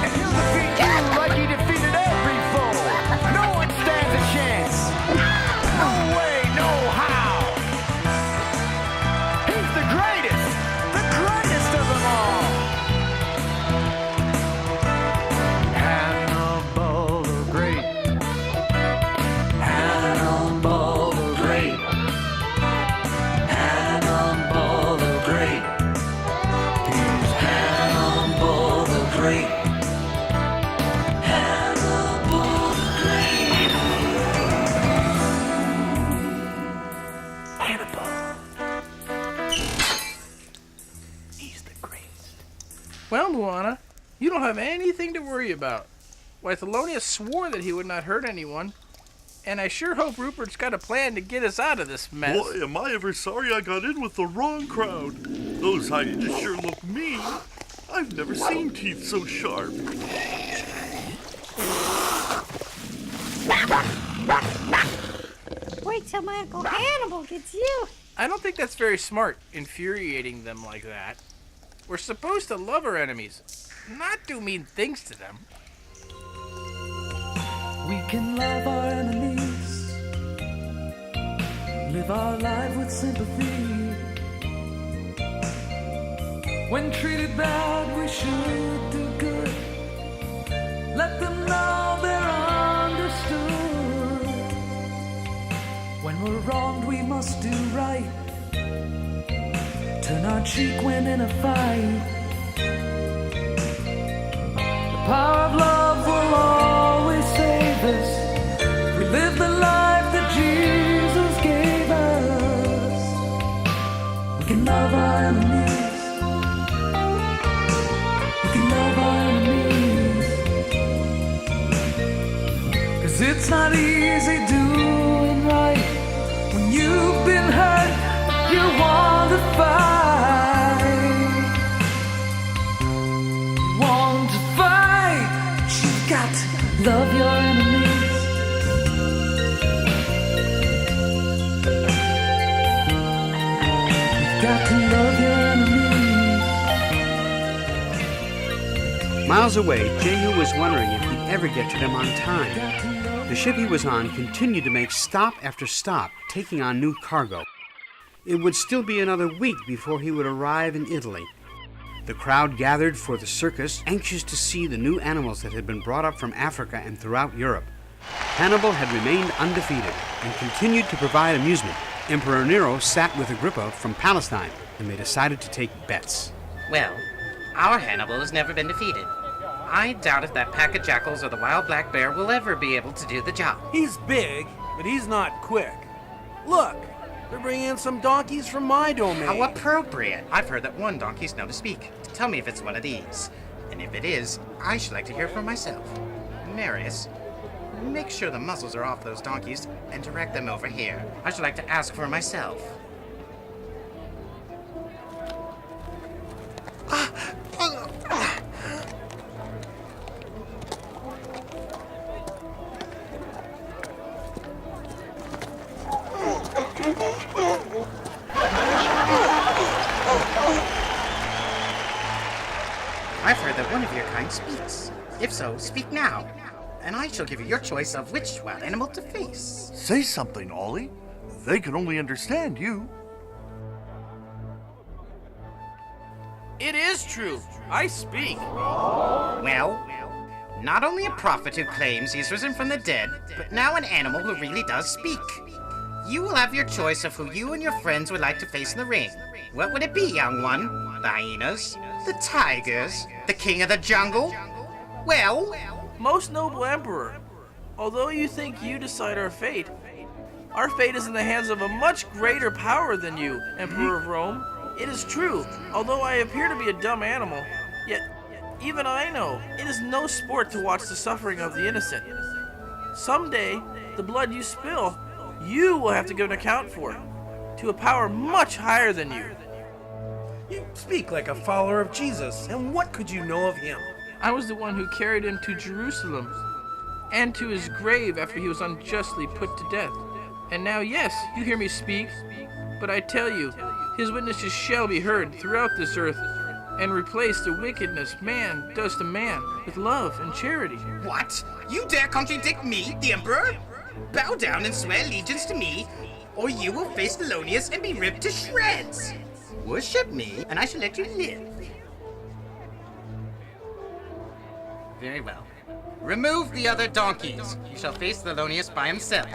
And he'll defeat you like he defeated every foe. No one stands a chance. No way, no how. He's the greatest of them all. Hannibal the Great. Hannibal the Great. Hannibal the Great. He's Hannibal the Great. Hannibal the Great. Hannibal. He's the greatest. Well, Luana, you don't have anything to worry about. Why, Thelonious swore that he would not hurt anyone. And I sure hope Rupert's got a plan to get us out of this mess. Boy, am I ever sorry I got in with the wrong crowd. Those hyenas sure look mean. I've never seen teeth so sharp. Wait till my Uncle Hannibal gets you. I don't think that's very smart, infuriating them like that. We're supposed to love our enemies, not do mean things to them. We can love our enemies, live our life with sympathy. When treated bad, we should do good. Let them know they're understood. When we're wronged, we must do right. Turn our cheek when in a fight. The power of love will always save us. We live the life that Jesus gave us. We can love our enemies. We can love our enemies. 'Cause it's not easy doing right. When you've been hurt, you want to fight. You want to fight, but you've got to love your enemies. You've got to love your enemies. Miles away, Jehu was wondering if he'd ever get to them on time. The ship he was on continued to make stop after stop, taking on new cargo. It would still be another week before he would arrive in Italy. The crowd gathered for the circus, anxious to see the new animals that had been brought up from Africa and throughout Europe. Hannibal had remained undefeated and continued to provide amusement. Emperor Nero sat with Agrippa from Palestine, and they decided to take bets. Well, our Hannibal has never been defeated. I doubt if that pack of jackals or the wild black bear will ever be able to do the job. He's big, but he's not quick. Look, they're bringing in some donkeys from my domain. How appropriate. I've heard that one donkey's known to speak. Tell me if it's one of these. And if it is, I should like to hear for myself. Marius, make sure the muzzles are off those donkeys and direct them over here. I should like to ask for myself. I've heard that one of your kind speaks. If so, speak now, and I shall give you your choice of which wild animal to face. Say something, Ollie. They can only understand you. It is true. I speak. Well, not only a prophet who claims he's risen from the dead, but now an animal who really does speak. You will have your choice of who you and your friends would like to face in the ring. What would it be, young one? The hyenas? The tigers? The king of the jungle? Well, most noble emperor, although you think you decide our fate is in the hands of a much greater power than you, Emperor of Rome. It is true, although I appear to be a dumb animal, yet even I know it is no sport to watch the suffering of the innocent. Someday, the blood you spill, you will have to give an account for, to a power much higher than you. You speak like a follower of Jesus, and what could you know of him? I was the one who carried him to Jerusalem and to his grave after he was unjustly put to death. And now, yes, you hear me speak, but I tell you, his witnesses shall be heard throughout this earth and replace the wickedness man does to man with love and charity. what? You dare contradict me, the emperor? Bow down and swear allegiance to me, or you will face Thelonious and be ripped to shreds. Worship me, and I shall let you live. Very well. Remove the other donkeys. You shall face Thelonious by himself.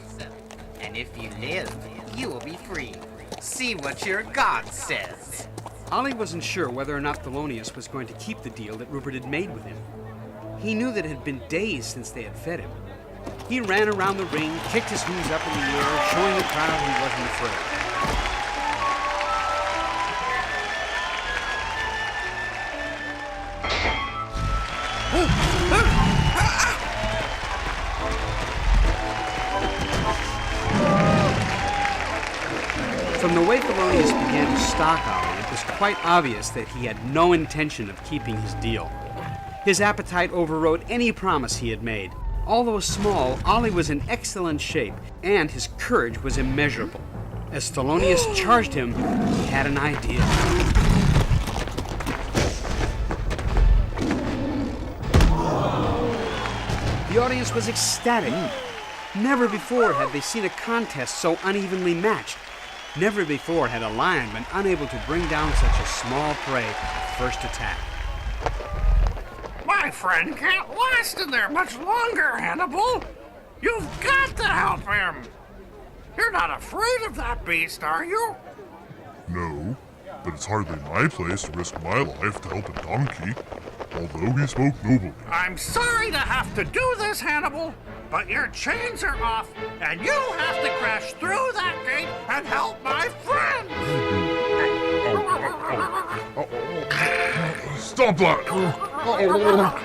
And if you live, you will be free. See what your God says. Ollie wasn't sure whether or not Thelonious was going to keep the deal that Rupert had made with him. He knew that it had been days since they had fed him. He ran around the ring, kicked his hooves up in the air, showing the crowd he wasn't afraid. From the way Thelonious began to stalk Ollie, it was quite obvious that he had no intention of keeping his deal. His appetite overrode any promise he had made. Although small, Ollie was in excellent shape, and his courage was immeasurable. As Thelonious charged him, he had an idea. The audience was ecstatic. Never before had they seen a contest so unevenly matched. Never before had a lion been unable to bring down such a small prey at first attack. My friend can't last in there much longer, Hannibal. You've got to help him. You're not afraid of that beast, are you? No, but it's hardly my place to risk my life to help a donkey, although he spoke nobly. I'm sorry to have to do this, Hannibal, but your chains are off, and you have to crash through that gate and help my friend. Stop that! Get off!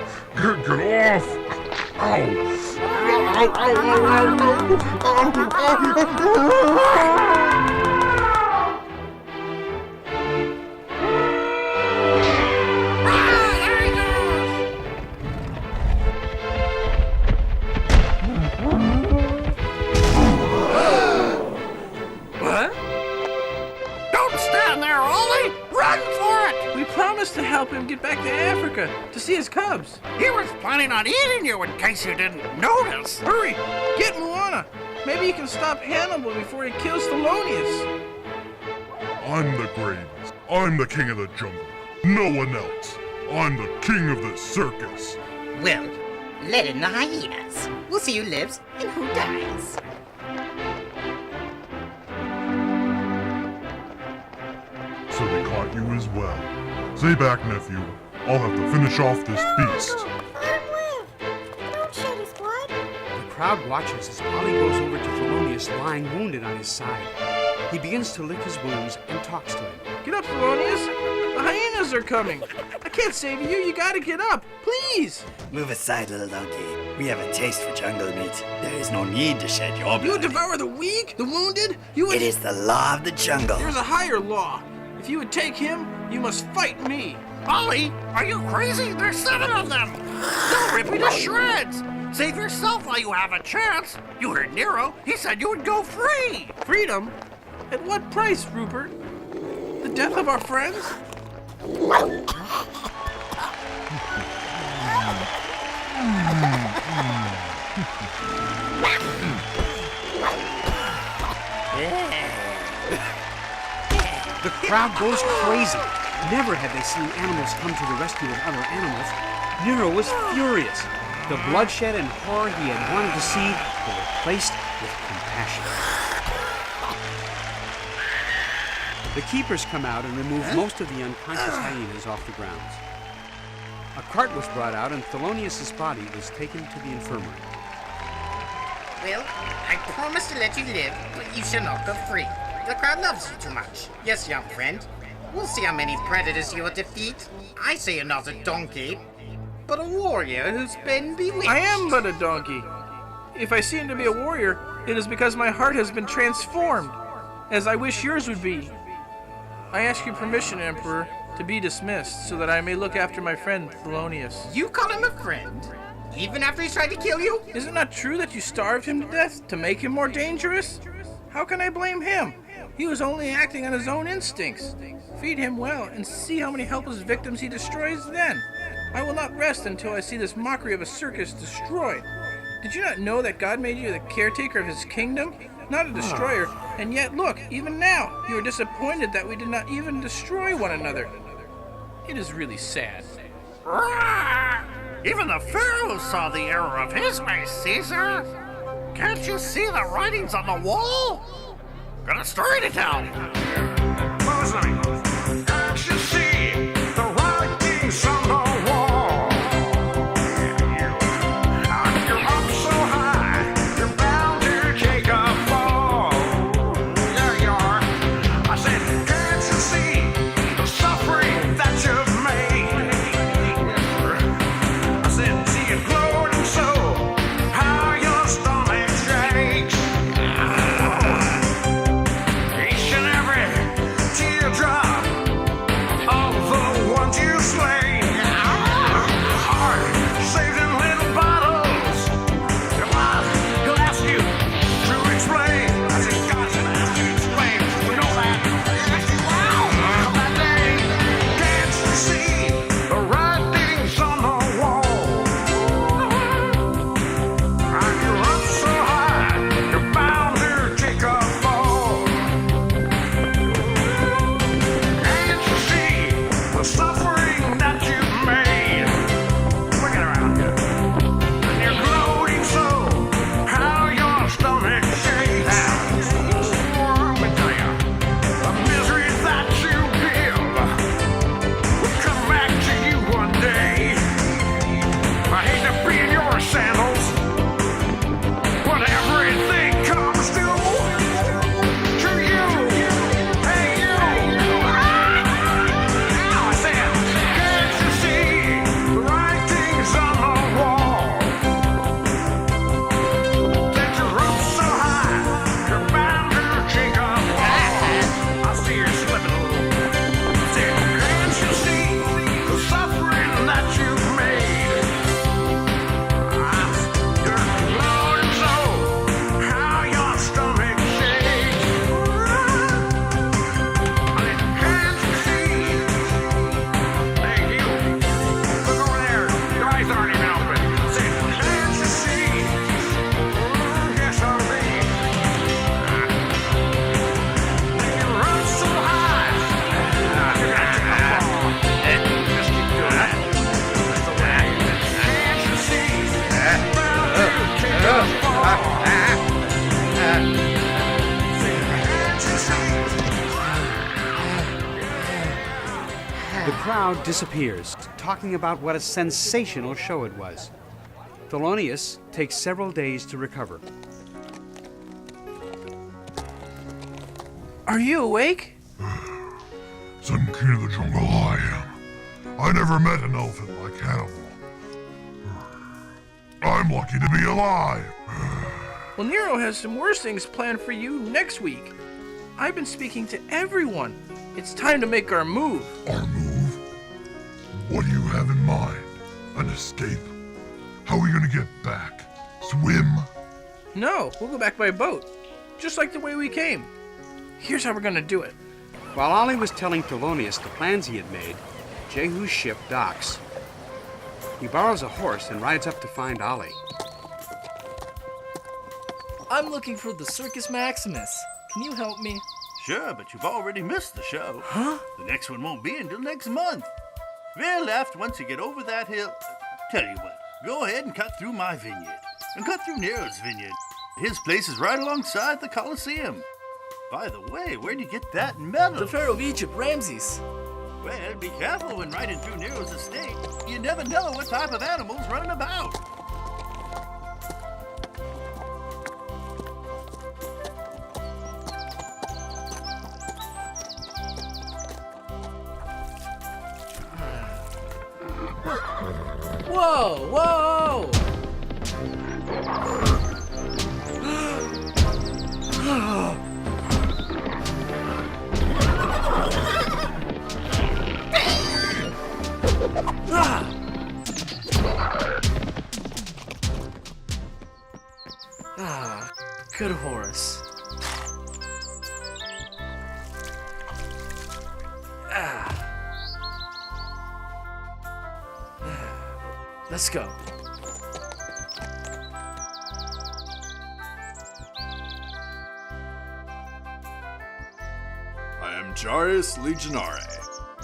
What? Don't stand there, Ollie! Run for it! We promised to help him get back to Africa to see his cubs. He was planning on eating you in case you didn't notice. Hurry! Get Moana! Maybe you can stop Hannibal before he kills Thelonious. I'm the greatest. I'm the king of the jungle. No one else. I'm the king of the circus. Well, let in the hyenas. We'll see who lives and who dies. So they caught you as well. Stay back, nephew. I'll have to finish off this beast. Don't shed his blood. The crowd watches as Ollie goes over to Thelonious lying wounded on his side. He begins to lick his wounds and talks to him. Get up, Thelonious! The hyenas are coming! I can't save you, you gotta get up! Please! Move aside, little donkey. We have a taste for jungle meat. There is no need to shed your blood. You would devour the weak, the wounded? You would... It is the law of the jungle. There's a higher law. If you would take him, you must fight me. Ollie, are you crazy? There's 7 of them. They'll rip you to shreds. Save yourself while you have a chance. You heard Nero. He said you would go free. Freedom? At what price, Rupert? The death of our friends? The crowd goes crazy. Never had they seen animals come to the rescue of other animals. Nero was furious. The bloodshed and horror he had wanted to see were replaced with compassion. The keepers come out and remove most of the unconscious hyenas off the grounds. A cart was brought out and Thelonious' body was taken to the infirmary. Well, I promise to let you live, but you shall not go free. The crowd loves you too much. Yes, young friend. We'll see how many predators you will defeat. I say you're not a donkey, but a warrior who's been bewitched. I am but a donkey. If I seem to be a warrior, it is because my heart has been transformed, as I wish yours would be. I ask your permission, Emperor, to be dismissed, so that I may look after my friend, Thelonious. You call him a friend? Even after he's tried to kill you? Is it not true that you starved him to death to make him more dangerous? How can I blame him? He was only acting on his own instincts. Feed him well and see how many helpless victims he destroys then. I will not rest until I see this mockery of a circus destroyed. Did you not know that God made you the caretaker of his kingdom? Not a destroyer, and yet look, even now, you are disappointed that we did not even destroy one another. It is really sad. Even the Pharaoh saw the error of his ways, Caesar. Can't you see the writings on the wall? Got a story to tell. Can't you see the writings on the wall? You're up so high, you're bound to take a fall. There you are. I said, can't you see the suffering that you've made? I said, see it gloating so, how your stomach shakes. Each and every teardrop of the ones you slay. Heart saved in little bottles. He'll ask you to explain. I said, God's gonna have to explain. We know that. That day, can't you see the writings on the wall? And you're up so high, you're bound to take a fall. Can't you see the suffering that you've made? Bring it around here. And you're gloating so, how your stomach shakes. Let me tell you, the misery that you give will come back to you one day. I hate to be in your sandals, but everything comes to you. Hey, you. Now I said, can't you see the writings on the wall? That you're up so high, you're bound to take a fall. I see you're slipping a little. I said, can't you see the suffering that you've made? You're gloating so, how your stomach shakes. I said, can't you see? Hey, you. Look over there. Your eyes aren't even open. I said, can't you see? Yes, I mean. They can run so high. You're gonna take a fall. Just keep doing that. That's the way. Can't you see? Bound to take a fall. Can't you see? The crowd disappears, talking about what a sensational show it was. Thelonious takes several days to recover. Are you awake? Some king of the jungle I am. I never met an elephant like Hannibal. I'm lucky to be alive. Well, Nero has some worse things planned for you next week. I've been speaking to everyone. It's time to make our move. Our move? What do you have in mind? An escape? How are we gonna get back? Swim? No, we'll go back by boat, just like the way we came. Here's how we're gonna do it. While Ollie was telling Thelonious the plans he had made, Jehu's ship docks. He borrows a horse and rides up to find Ollie. I'm looking for the Circus Maximus. Can you help me? Sure, but you've already missed the show. Huh? The next one won't be until next month. Veer left once you get over that hill. Tell you what, go ahead and cut through my vineyard. And cut through Nero's vineyard. His place is right alongside the Colosseum. By the way, where'd you get that medal? The Pharaoh of Egypt, Ramses. Well, be careful when riding through Nero's estate. You never know what type of animal's running about. Whoa, whoa! Good horse. Let's go. I am Jarius Legionare.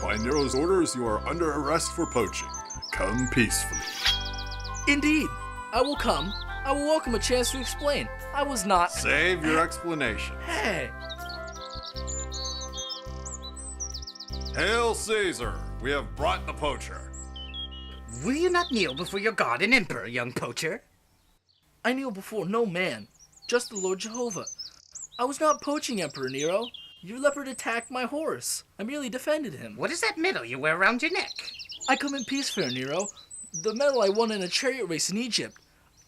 By Nero's orders, you are under arrest for poaching. Come peacefully. Indeed. I will come. I will welcome a chance to explain. I was not... Save your explanation. Hey! Hail Caesar! We have brought the poacher. Will you not kneel before your god and emperor, young poacher? I kneel before no man, just the Lord Jehovah. I was not poaching, Emperor Nero. Your leopard attacked my horse. I merely defended him. What is that medal you wear around your neck? I come in peace, fair Nero. The medal I won in a chariot race in Egypt.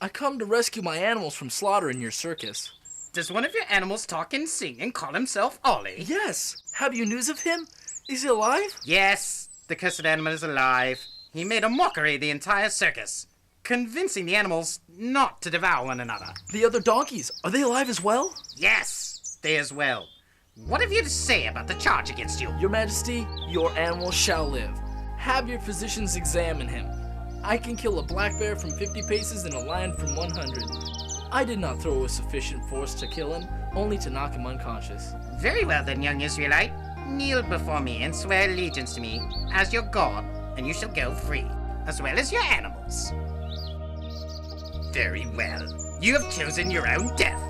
I come to rescue my animals from slaughter in your circus. Does one of your animals talk and sing and call himself Ollie? Yes. Have you news of him? Is he alive? Yes. The cursed animal is alive. He made a mockery of the entire circus, convincing the animals not to devour one another. The other donkeys, are they alive as well? Yes, they as well. What have you to say about the charge against you? Your Majesty, your animal shall live. Have your physicians examine him. I can kill a black bear from 50 paces and a lion from 100. I did not throw a sufficient force to kill him, only to knock him unconscious. Very well then, young Israelite. Kneel before me and swear allegiance to me as your god, and you shall go free, as well as your animals. Very well. You have chosen your own death.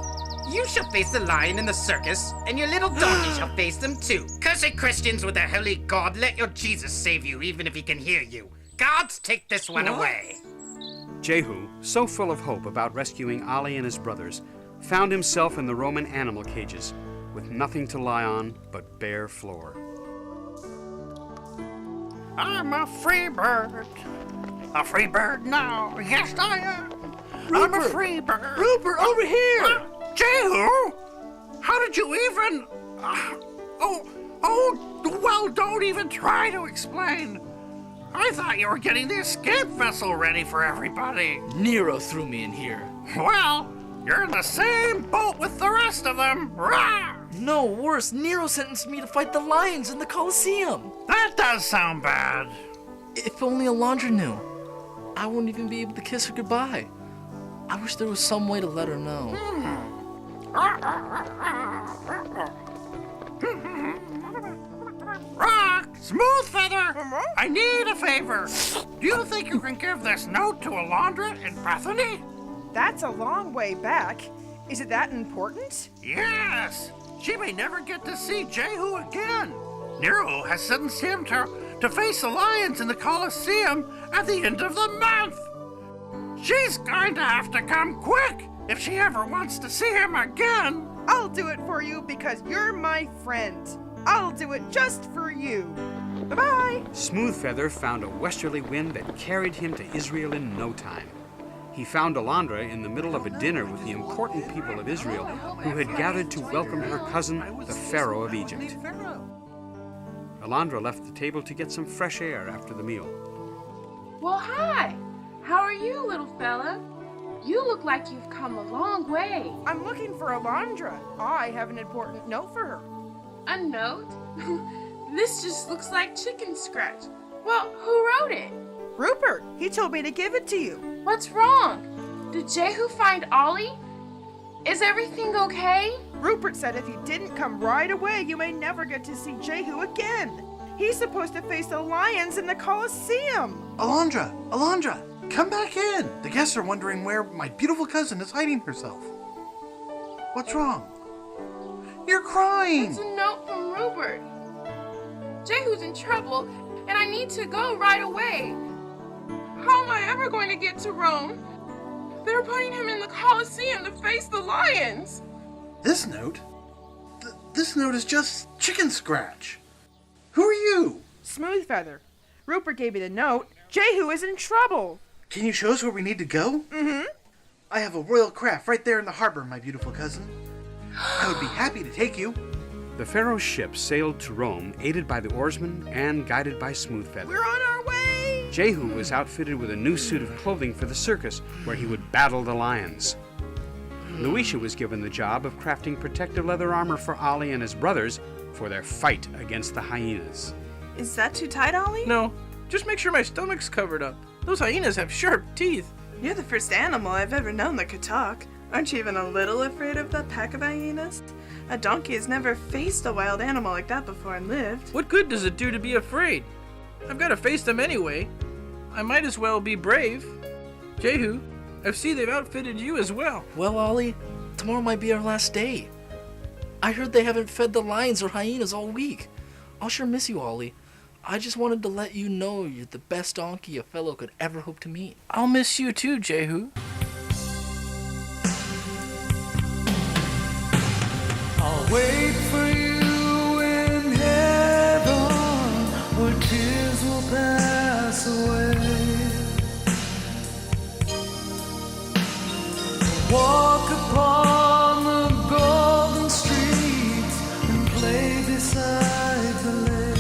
You shall face the lion in the circus, and your little donkey shall face them too. Cursed Christians with their holy God, let your Jesus save you, even if he can hear you. Gods, take this one away. Jehu, so full of hope about rescuing Ollie and his brothers, found himself in the Roman animal cages, with nothing to lie on but bare floor. I'm a free bird. A free bird now. Yes, I am. I'm a free bird. Rupert, over here! Jehu! How did you even... well, don't even try to explain. I thought you were getting the escape vessel ready for everybody. Nero threw me in here. Well, you're in the same boat with the rest of them. Rah! No, worse, Nero sentenced me to fight the lions in the Colosseum. That does sound bad. If only Alondra knew. I wouldn't even be able to kiss her goodbye. I wish there was some way to let her know. Rock! Smooth Feather! I need a favor. Do you think you can give this note to Alondra in Bethany? That's a long way back. Is it that important? Yes! She may never get to see Jehu again. Nero has sentenced him to face the lions in the Colosseum at the end of the month. She's going to have to come quick if she ever wants to see him again. I'll do it for you because you're my friend. I'll do it just for you. Bye-bye. Smoothfeather found a westerly wind that carried him to Israel in no time. He found Alondra in the middle of a dinner with the important people of Israel who had gathered to welcome her cousin, the Pharaoh of Egypt. Alondra left the table to get some fresh air after the meal. Well, hi. How are you, little fella? You look like you've come a long way. I'm looking for Alondra. I have an important note for her. A note? This just looks like chicken scratch. Well, who wrote it? Rupert, he told me to give it to you. What's wrong? Did Jehu find Ollie? Is everything okay? Rupert said if you didn't come right away, you may never get to see Jehu again. He's supposed to face the lions in the Colosseum. Alondra, come back in. The guests are wondering where my beautiful cousin is hiding herself. What's wrong? You're crying. It's a note from Rupert. Jehu's in trouble, and I need to go right away. How am I ever going to get to Rome? They're putting him in the Colosseum to face the lions. This note? This note is just chicken scratch. Who are you? Smooth Feather. Rupert gave me the note. Jehu is in trouble. Can you show us where we need to go? Mm-hmm. I have a royal craft right there in the harbor, my beautiful cousin. I would be happy to take you. The Pharaoh's ship sailed to Rome, aided by the oarsmen and guided by Smooth Feather. We're on our way! Jehu was outfitted with a new suit of clothing for the circus, where he would battle the lions. Luisha was given the job of crafting protective leather armor for Ollie and his brothers for their fight against the hyenas. Is that too tight, Ollie? No, just make sure my stomach's covered up. Those hyenas have sharp teeth. You're the first animal I've ever known that could talk. Aren't you even a little afraid of that pack of hyenas? A donkey has never faced a wild animal like that before and lived. What good does it do to be afraid? I've got to face them anyway. I might as well be brave. Jehu, I see they've outfitted you as well. Well, Ollie, tomorrow might be our last day. I heard they haven't fed the lions or hyenas all week. I'll sure miss you, Ollie. I just wanted to let you know you're the best donkey a fellow could ever hope to meet. I'll miss you too, Jehu. I'll wait for you in heaven, where tears will pass away. Walk upon the golden streets and play beside the lake.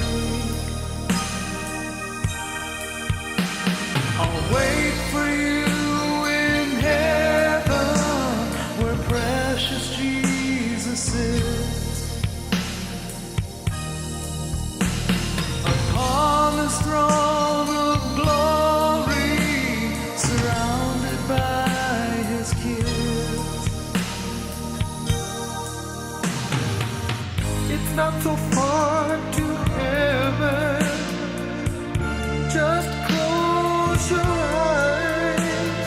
I'll wait for you in heaven, where precious Jesus sits upon his throne of glory, surrounded by his kids. It's not so far to heaven, just close your eyes.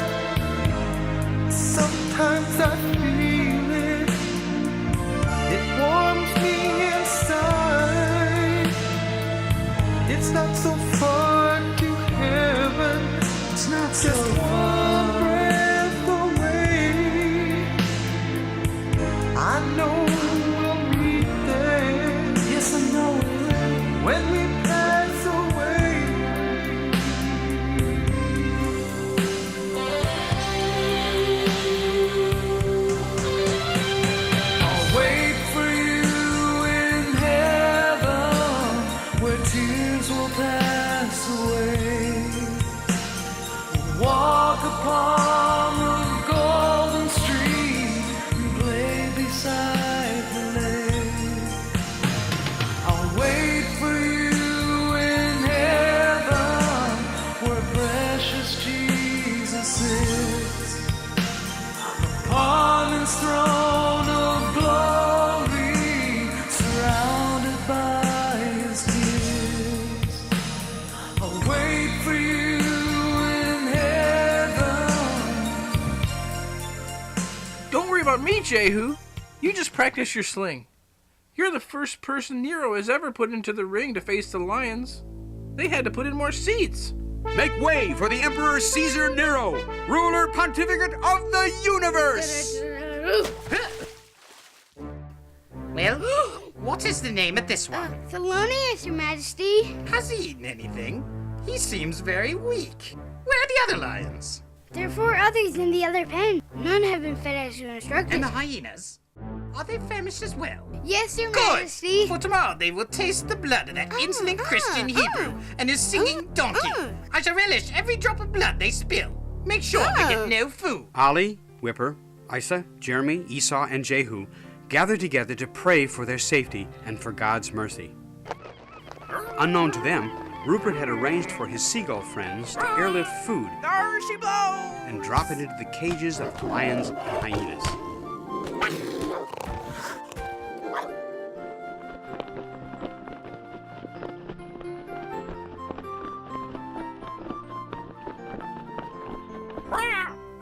Sometimes I feel it. It warms me inside. It's not so far to heaven. It's not just one breath away. I know we'll meet there. Yes, I know it. When we pass away. I'll wait for you in heaven, where tears will pass away. Walk upon the golden street and play beside the lake. I'll wait for you in heaven, where precious Jesus sits upon his throne of glory, surrounded by his kids. I'll wait for you in heaven. Don't worry about me, Jehu. You just practice your sling. You're the first person Nero has ever put into the ring to face the lions. They had to put in more seats. Make way for the Emperor Caesar Nero, ruler pontificate of the universe! Well, what is the name of this one? Thelonious, Your Majesty. Has he eaten anything? He seems very weak. Where are the other lions? There are 4 others in the other pen. None have been fed as you instructed. And the hyenas? Are they famished as well? Yes, Your Good! Majesty. For tomorrow they will taste the blood of that insolent Christian Hebrew and his singing donkey. I shall relish every drop of blood they spill. Make sure they get no food. Ollie, Whipper, Isa, Jeremy, Esau, and Jehu gathered together to pray for their safety and for God's mercy. Unknown to them, Rupert had arranged for his seagull friends to airlift food There she blows! and drop it into the cages of lions and hyenas.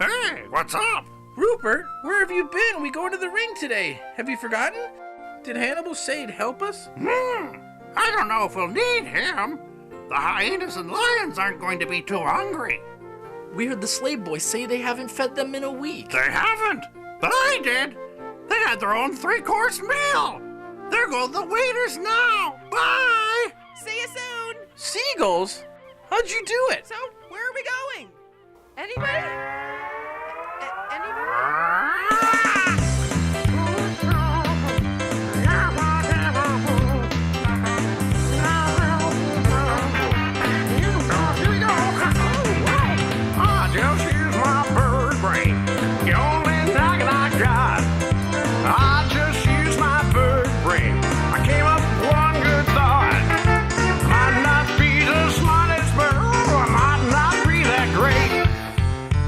Hey, what's up? Rupert, where have you been? We go into the ring today. Have you forgotten? Did Hannibal say he'd help us? I don't know if we'll need him. The hyenas and lions aren't going to be too hungry. We heard the slave boys say they haven't fed them in a week. They haven't, but I did. They had their own 3-course meal. There go the waiters now. Bye. See you soon! Seagulls? How'd you do it? So, where are we going? Anybody? Anybody? Just use my bird brain, the only noggin I got. I just use my bird brain. I came up with one good thought. Might not be the smartest bird, I might not be that great.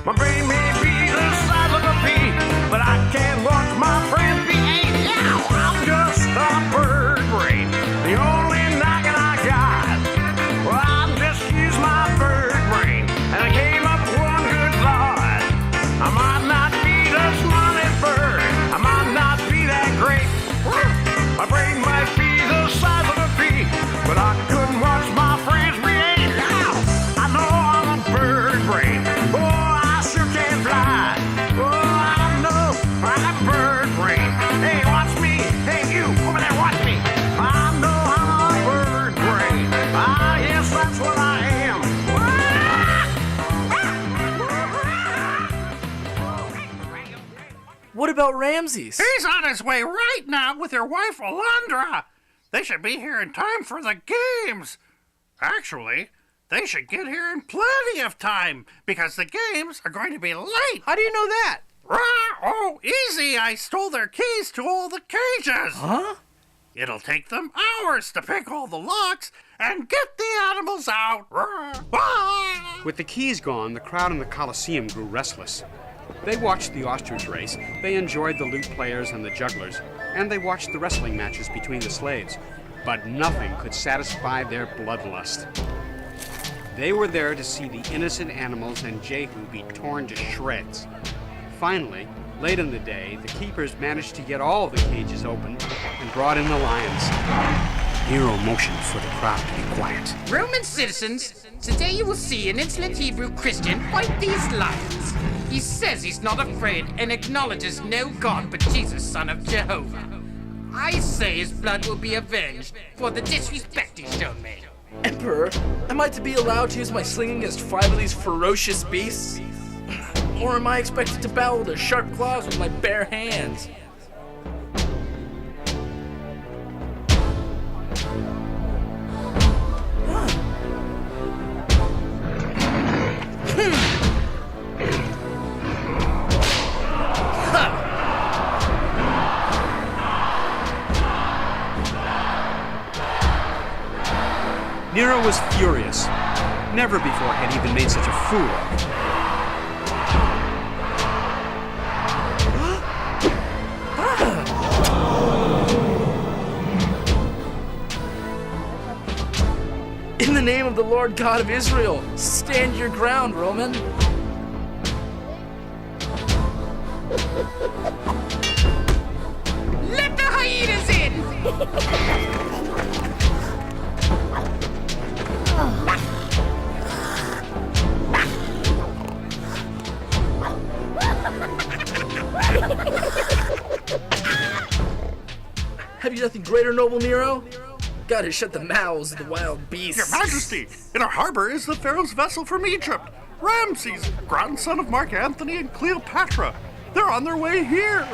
My brain may be the size of a pea, but I can't watch my friends be ate. Yeah, I'm just a bird brain, the only noggin I got. Well, I just use my bird brain, and I came up with one good thought. I might not be the smartest bird, I might not be that great. My brain might be the size of a pea, but I couldn't watch my friends be ate. I know I'm a bird brain. Oh, I sure can fly. Oh, I know I'm a bird brain. Hey, watch me. Hey, you over there, watch me. I know I'm a bird brain. Ah, yes, that's what I am. What about Ramses? He's on his way right now with your wife, Alondra. They should be here in time for the games. Actually, they should get here in plenty of time because the games are going to be late. How do you know that? Oh, easy. I stole their keys to all the cages. Huh? It'll take them hours to pick all the locks and get the animals out. With the keys gone, the crowd in the Colosseum grew restless. They watched the ostrich race, they enjoyed the lute players and the jugglers, and they watched the wrestling matches between the slaves. But nothing could satisfy their bloodlust. They were there to see the innocent animals and Jehu be torn to shreds. Finally, late in the day, the keepers managed to get all the cages open and brought in the lions. Nero motioned for the crowd to be quiet. Roman citizens, today you will see an insolent Hebrew Christian fight these lions. He says he's not afraid and acknowledges no God but Jesus, son of Jehovah. I say his blood will be avenged for the disrespect he's shown me. Emperor, am I to be allowed to use my sling against 5 of these ferocious beasts? Or am I expected to battle their sharp claws with my bare hands? Nero was furious. Never before had he been made such a fool of. In the name of the Lord God of Israel, stand your ground, Roman. Let the hyenas in! Have you nothing greater, noble Nero? Gotta shut the mouths of the wild beasts. Your Majesty, in our harbor is the Pharaoh's vessel from Egypt. Ramses, grandson of Mark Antony and Cleopatra. They're on their way here.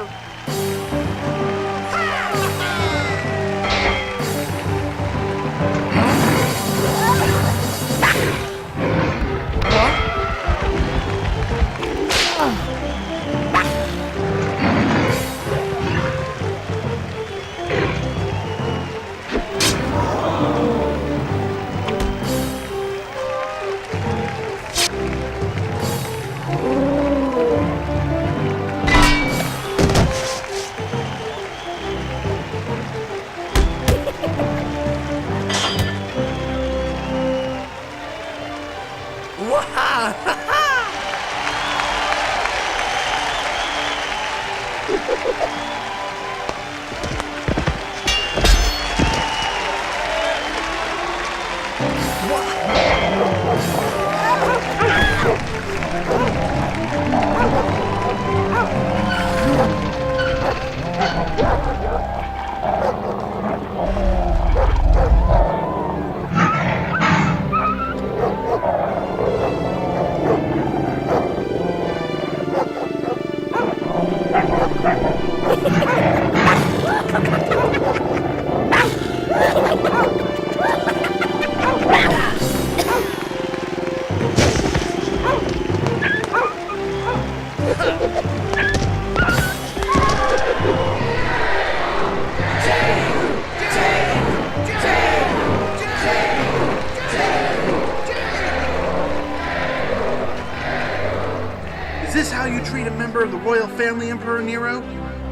Is this how you treat a member of the royal family, Emperor Nero?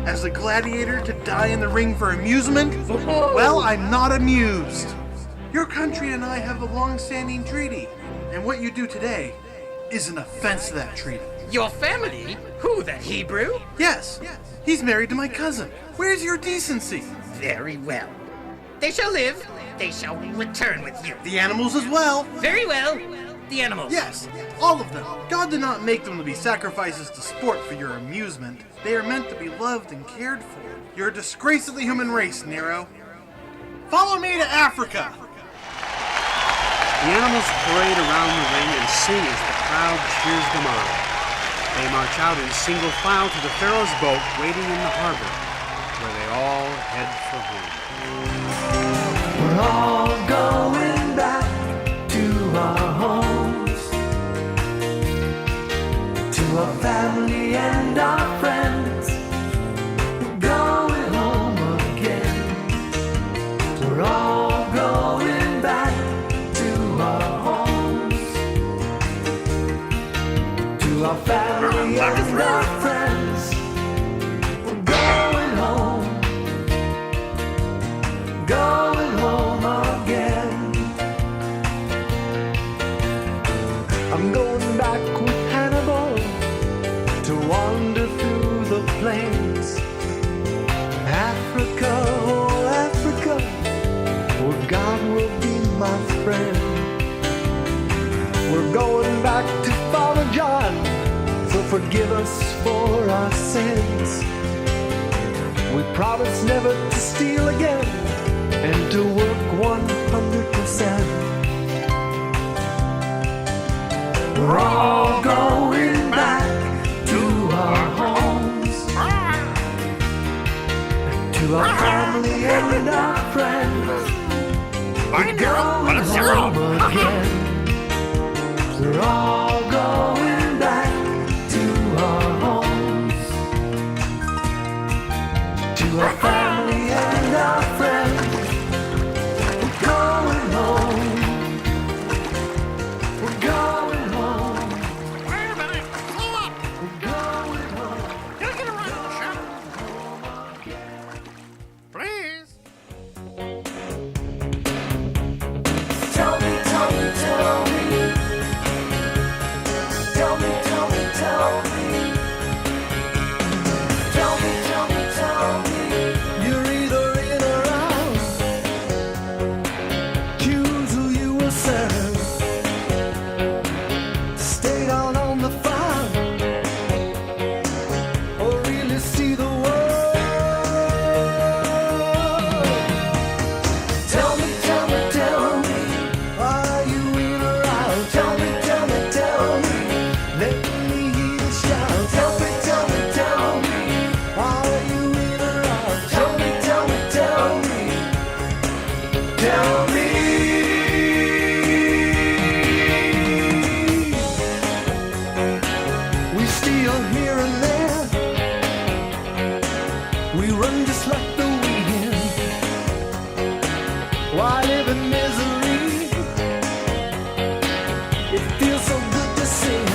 As a gladiator to die in the ring for amusement? Well, I'm not amused. Your country and I have a long-standing treaty, and what you do today is an offense to that treaty. Your family? Who, that Hebrew? Yes, he's married to my cousin. Where's your decency? Very well. They shall live. They shall return with you. The animals as well. Very well. The animals. Yes, all of them. God did not make them to be sacrifices to sport for your amusement. They are meant to be loved and cared for. You're a disgrace of the human race, Nero. Follow me to Africa. The animals parade around the ring and sing as the crowd cheers them on. They march out in single file to the Pharaoh's boat waiting in the harbor, where they all head for home. We're all going back to our homes, to our family and our friends. We're going home again. We're all going back to our homes, to our family and our friends. We're going home, going home again. I'm going back with Hannibal to wander through the plains. Africa, oh Africa, where God will be my friend. We're going back to Father John, so forgive us for our sins. We promise never to steal again and to work 100%. We're all going back to our homes, to our family and our friends. We're going home again. We're all going back to our homes, to our family and our friends. We're going home. We're going home. Wait a minute. Slow up. We're going home. Take it around, Chef. Please. Tell me, tell me, tell me. Tell me, tell me, tell me. Tell me, tell me, tell me. You're either in or out. Choose who you will serve. Stay down on the farm, or really see the world. Tell me, tell me, tell me. Are you in or out? Tell me, tell me, tell me. Let me hear you shout. Tell me, tell me, tell me. Are you in or out? Tell me, tell me, tell me. Tell me. We steal here and there. We run just like the wind. Why live in misery? It feels so good to sin.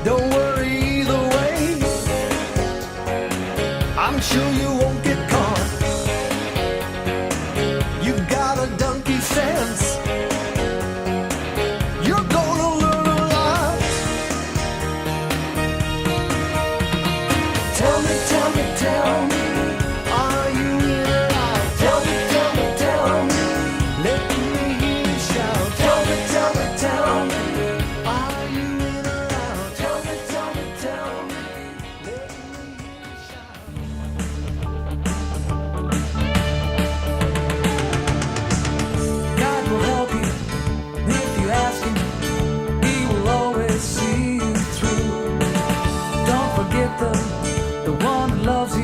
Don't worry either way. I'm sure you won't get caught. You got a donkey sense. You're gonna learn a lot. Tell me, tell me, tell me. Are you in or out? Tell me, tell me, tell me. Let me hear you shout. Tell me, tell me, tell me. Are you in or out? Tell me, tell me, tell me. Let me hear you shout. one that loves you.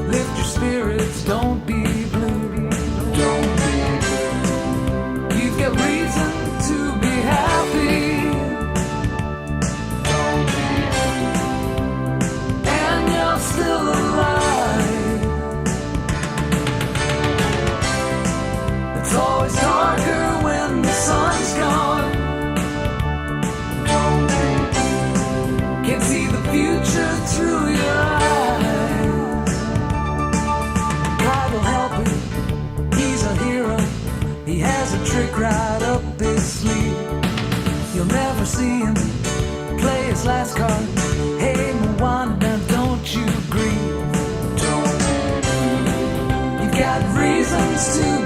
Lift your spirits, don't be blue. Don't be blue. You've got reason to be happy. Don't be blue. And you're still alive. It's always darker when the sun's gone. Don't be blue. Can't see the future through your eyes. God will help him, he's a hero. He has a trick right up his sleeve. You'll never see him play his last card. Hey, Moana, now don't you grieve. Don't. You've got reasons to